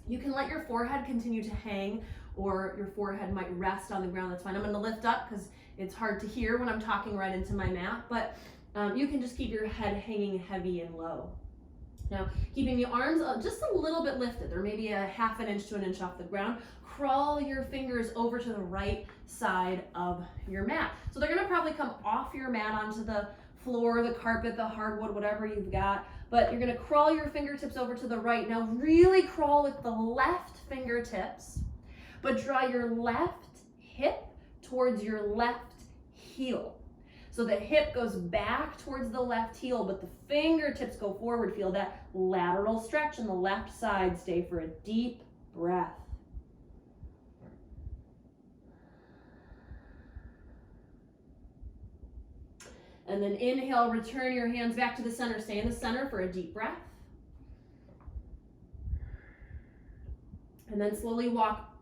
You can let your forehead continue to hang, or your forehead might rest on the ground, that's fine. I'm gonna lift up because it's hard to hear when I'm talking right into my mat, but You can just keep your head hanging heavy and low. Now, keeping the arms just a little bit lifted, or maybe a ½ inch to an inch off the ground. Crawl your fingers over to the right side of your mat. So they're gonna probably come off your mat onto the floor, the carpet, the hardwood, whatever you've got. But you're gonna crawl your fingertips over to the right. Now really crawl with the left fingertips, but draw your left hip towards your left heel. So the hip goes back towards the left heel, but the fingertips go forward. Feel that lateral stretch on the left side. Stay for a deep breath. And then inhale, return your hands back to the center. Stay in the center for a deep breath. And then slowly walk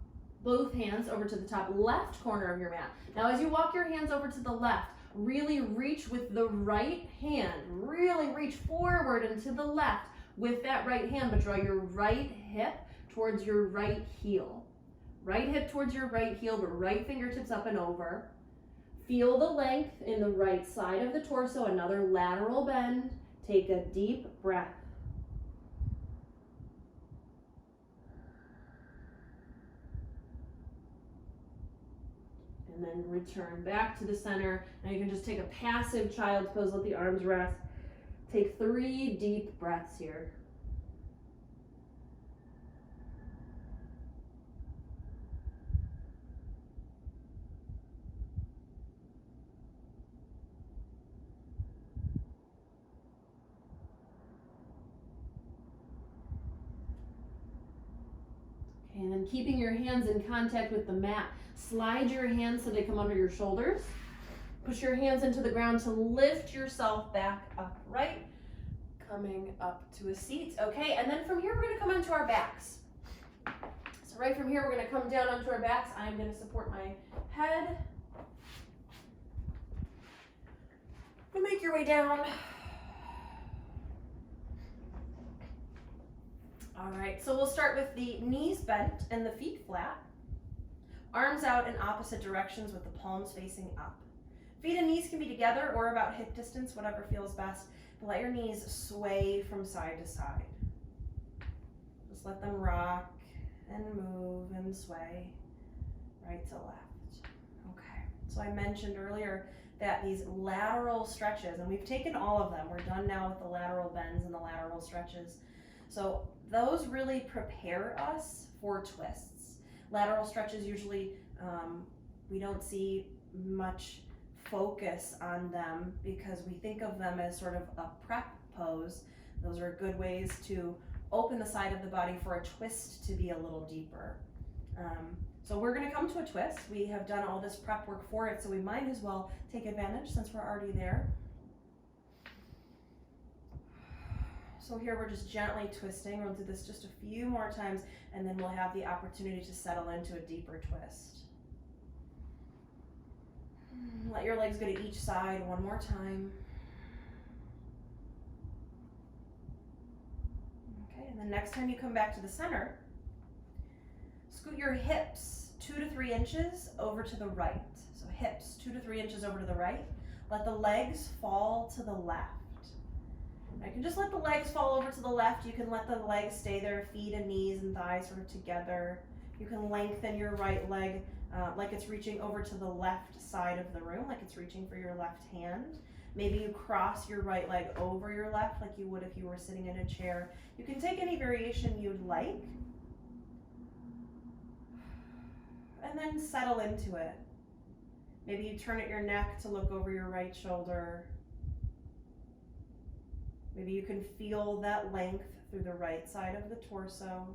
both hands over to the top left corner of your mat. Now as you walk your hands over to the left, really reach with the right hand. Really reach forward and to the left with that right hand, but draw your right hip towards your right heel. Right hip towards your right heel, but right fingertips up and over. Feel the length in the right side of the torso, another lateral bend. Take a deep breath. And then return back to the center. Now you can just take a passive child's pose, let the arms rest. Take 3 deep breaths here. And then keeping your hands in contact with the mat, slide your hands so they come under your shoulders. Push your hands into the ground to lift yourself back upright, coming up to a seat. Okay, and then from here we're going to come onto our backs. So right from here we're going to come down onto our backs. I'm going to support my head. You make your way down. All right, so we'll start with the knees bent and the feet flat. Arms out in opposite directions with the palms facing up. Feet and knees can be together or about hip distance, whatever feels best. But let your knees sway from side to side. Just let them rock and move and sway right to left. Okay, so I mentioned earlier that these lateral stretches, and we've taken all of them. We're done now with the lateral bends and the lateral stretches. So those really prepare us for twists. Lateral stretches usually, we don't see much focus on them because we think of them as sort of a prep pose. Those are good ways to open the side of the body for a twist to be a little deeper. So we're going to come to a twist. We have done all this prep work for it, so we might as well take advantage since we're already there. So here we're just gently twisting. We'll do this just a few more times and then we'll have the opportunity to settle into a deeper twist. Let your legs go to each side one more time. Okay, and then next time you come back to the center, scoot your hips 2 to 3 inches over to the right. So hips 2 to 3 inches over to the right. Let the legs fall to the left. I can just let the legs fall over to the left. You can let the legs stay there, feet and knees and thighs sort of together. You can lengthen your right leg like it's reaching over to the left side of the room, like it's reaching for your left hand. Maybe you cross your right leg over your left like you would if you were sitting in a chair. You can take any variation you'd like and then settle into it. Maybe you turn at your neck to look over your right shoulder. Maybe you can feel that length through the right side of the torso.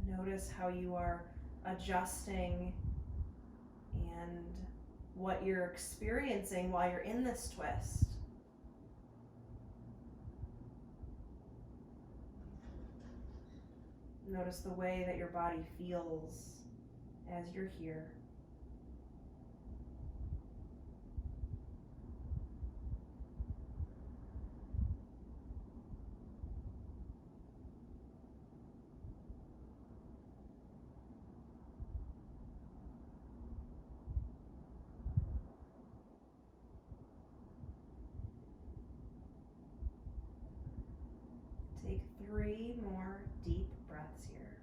Notice how you are adjusting and what you're experiencing while you're in this twist. Notice the way that your body feels as you're here. Take 3 more deep breaths here.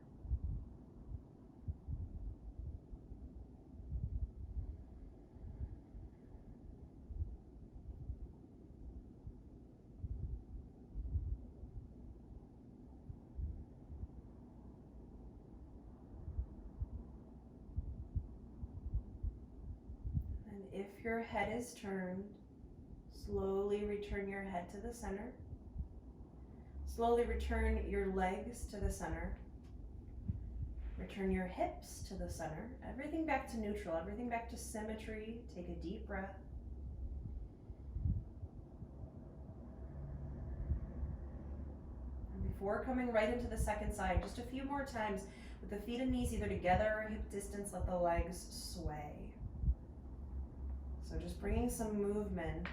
And if your head is turned, slowly return your head to the center. Slowly return your legs to the center. Return your hips to the center. Everything back to neutral, everything back to symmetry. Take a deep breath. And before coming right into the second side, just a few more times with the feet and knees either together or hip distance, let the legs sway. So just bringing some movement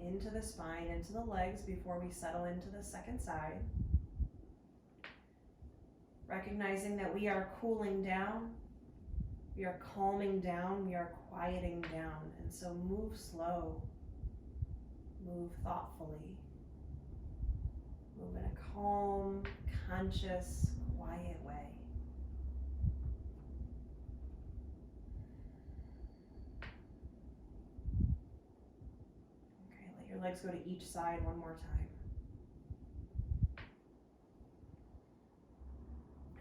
into the spine, into the legs before we settle into the second side. Recognizing that we are cooling down, we are calming down, we are quieting down. And so move slow, move thoughtfully, move in a calm, conscious, quiet way. Your legs go to each side one more time.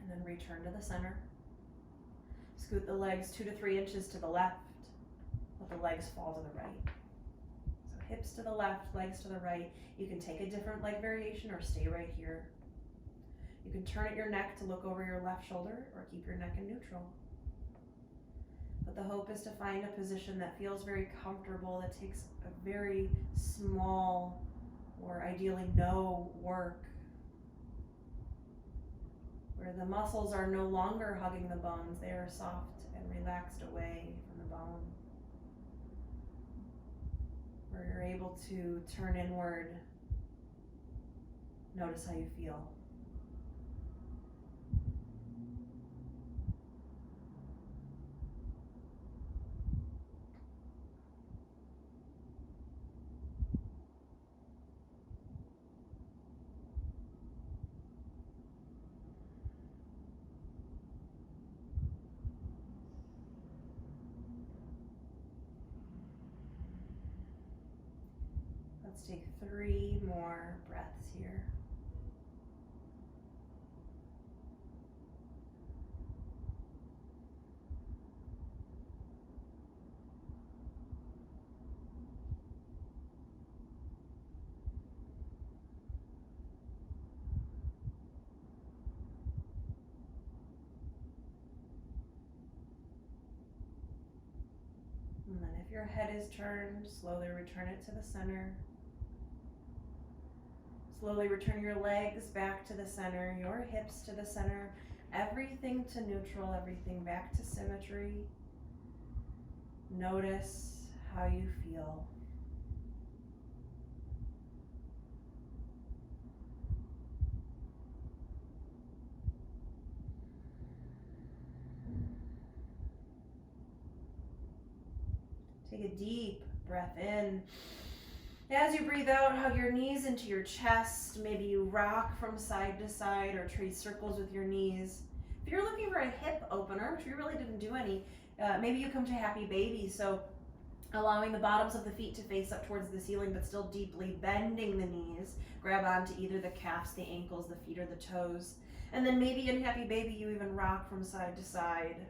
And then return to the center. Scoot the legs 2 to 3 inches to the left. Let the legs fall to the right. So hips to the left, legs to the right. You can take a different leg variation or stay right here. You can turn at your neck to look over your left shoulder or keep your neck in neutral. But the hope is to find a position that feels very comfortable, that takes a very small or ideally no work, where the muscles are no longer hugging the bones, they are soft and relaxed away from the bone, where you're able to turn inward, notice how you feel. Let's take 3 more breaths here. And then if your head is turned, slowly return it to the center. Slowly return your legs back to the center, your hips to the center, everything to neutral, everything back to symmetry. Notice how you feel. Take a deep breath in. As you breathe out, hug your knees into your chest. Maybe you rock from side to side or trace circles with your knees. If you're looking for a hip opener, which we really didn't do any, maybe you come to happy baby. So allowing the bottoms of the feet to face up towards the ceiling, but still deeply bending the knees. Grab onto either the calves, the ankles, the feet, or the toes. And then maybe in happy baby, you even rock from side to side.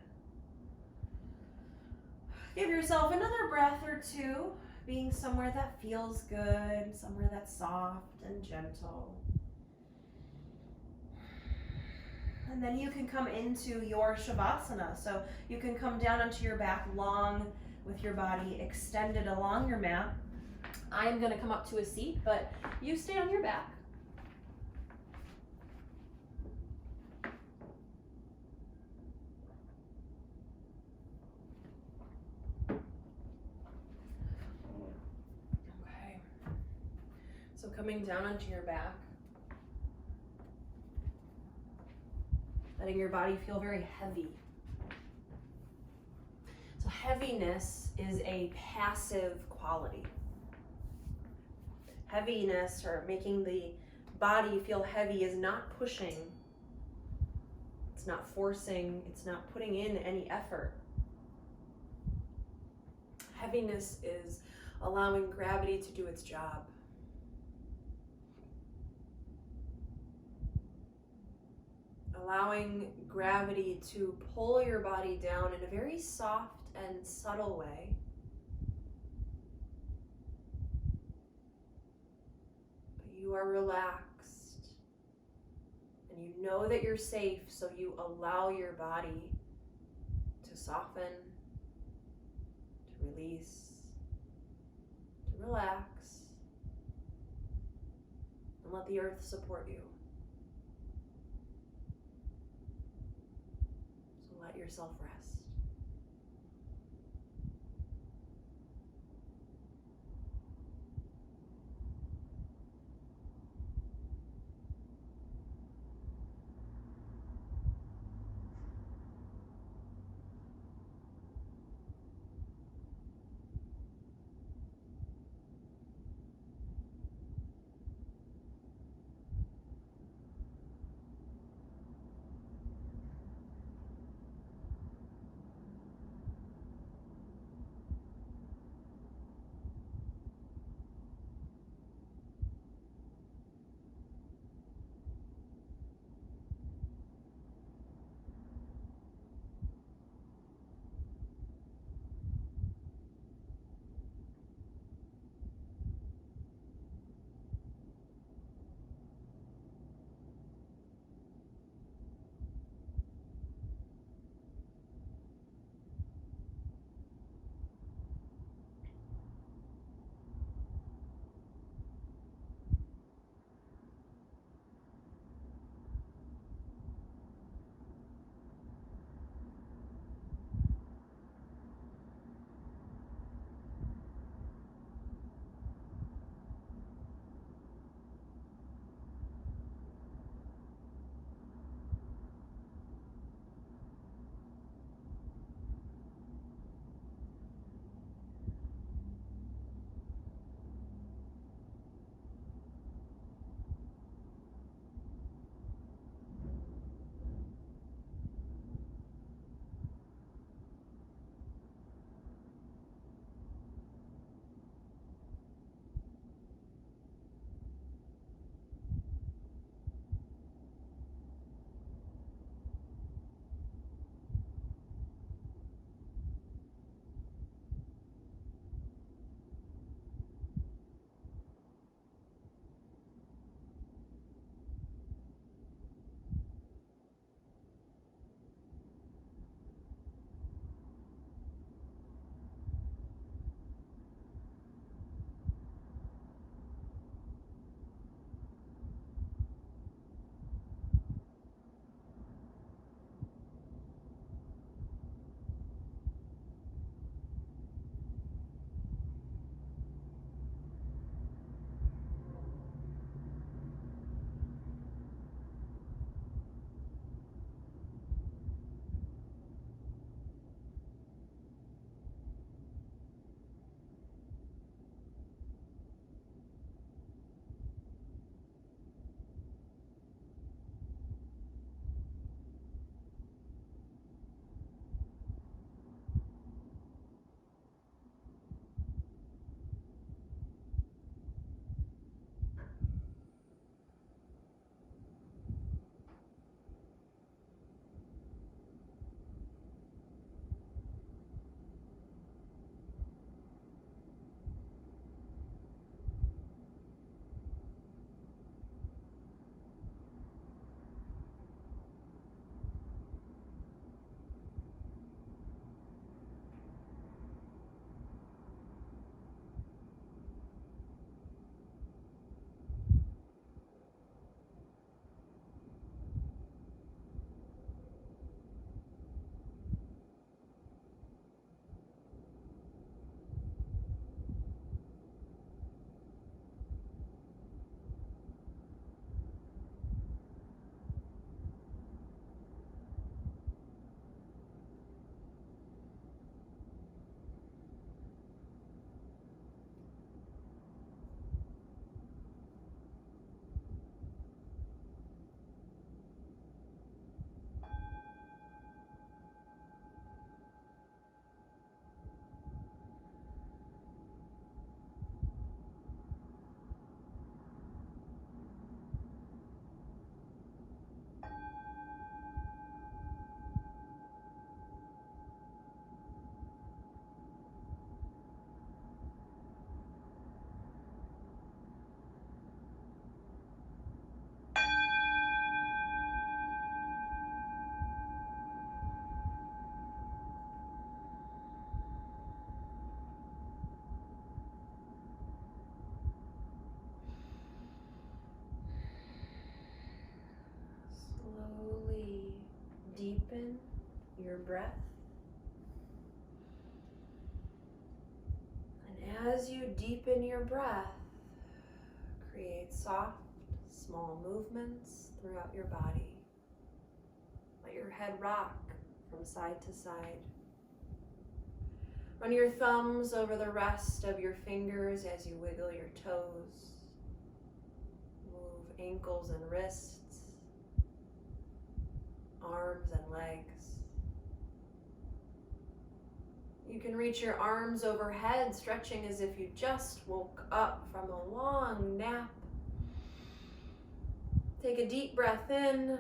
Give yourself another breath or two, being somewhere that feels good, somewhere that's soft and gentle. And then you can come into your Shavasana. So you can come down onto your back long with your body extended along your mat. I'm going to come up to a seat, but you stay on your back. So coming down onto your back, letting your body feel very heavy. So heaviness is a passive quality. Heaviness, or making the body feel heavy is not pushing, it's not forcing, it's not putting in any effort. Heaviness is allowing gravity to do its job. Allowing gravity to pull your body down in a very soft and subtle way. But you are relaxed and you know that you're safe, so you allow your body to soften, to release, to relax, and let the earth support you. Let yourself rest. deepen your breath. And as you deepen your breath, create soft, small movements throughout your body. Let your head rock from side to side. Run your thumbs over the rest of your fingers as you wiggle your toes. Move ankles and wrists, arms and legs. You can reach your arms overhead, stretching as if you just woke up from a long nap. Take a deep breath in.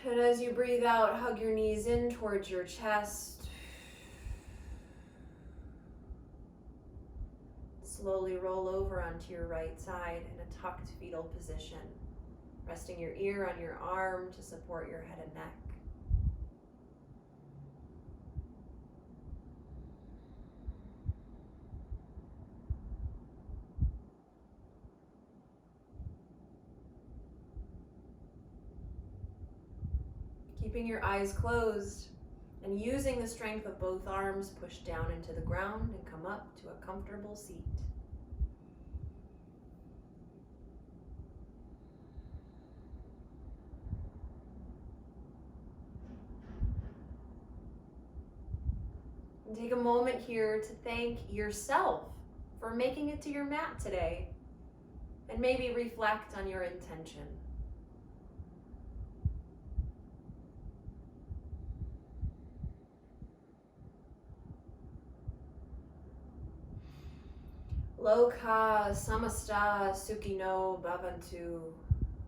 And as you breathe out, hug your knees in towards your chest. Slowly roll over onto your right side in a tucked fetal position, resting your ear on your arm to support your head and neck. Keeping your eyes closed and using the strength of both arms, push down into the ground and come up to a comfortable seat. And take a moment here to thank yourself for making it to your mat today, and maybe reflect on your intention. Loka samasta sukhino bhavantu.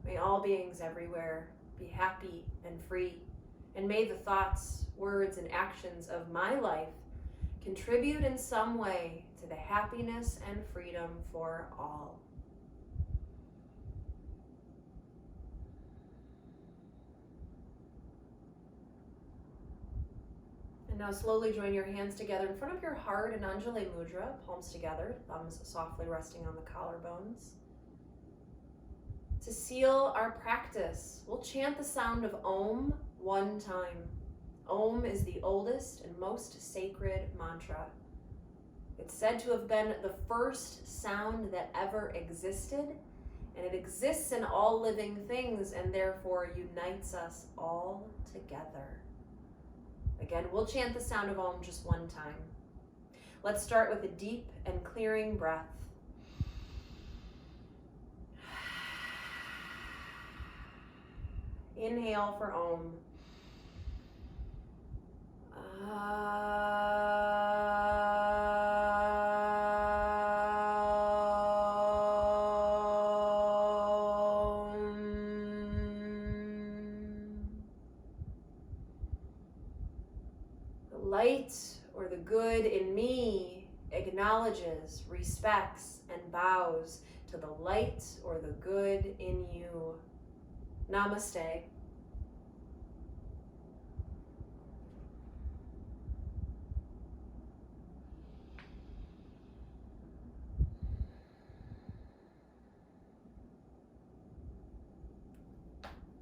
May all beings everywhere be happy and free, and may the thoughts, words, and actions of my life contribute in some way to the happiness and freedom for all. And now slowly join your hands together in front of your heart in Anjali Mudra, palms together, thumbs softly resting on the collarbones. To seal our practice, we'll chant the sound of Om one time. Om is the oldest and most sacred mantra. It's said to have been the first sound that ever existed, and it exists in all living things and therefore unites us all together. Again, we'll chant the sound of Om just one time. Let's start with a deep and clearing breath. Inhale for Om. The light or the good in me acknowledges, respects, and bows to the light or the good in you. Namaste.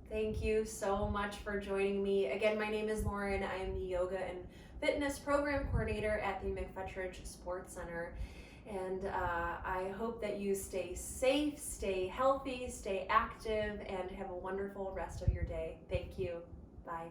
Thank you so much for joining me. Again, my name is Lauren. I am the Yoga and Fitness Program Coordinator at the McFetridge Sports Center. And I hope that you stay safe, stay healthy, stay active, and have a wonderful rest of your day. Thank you. Bye.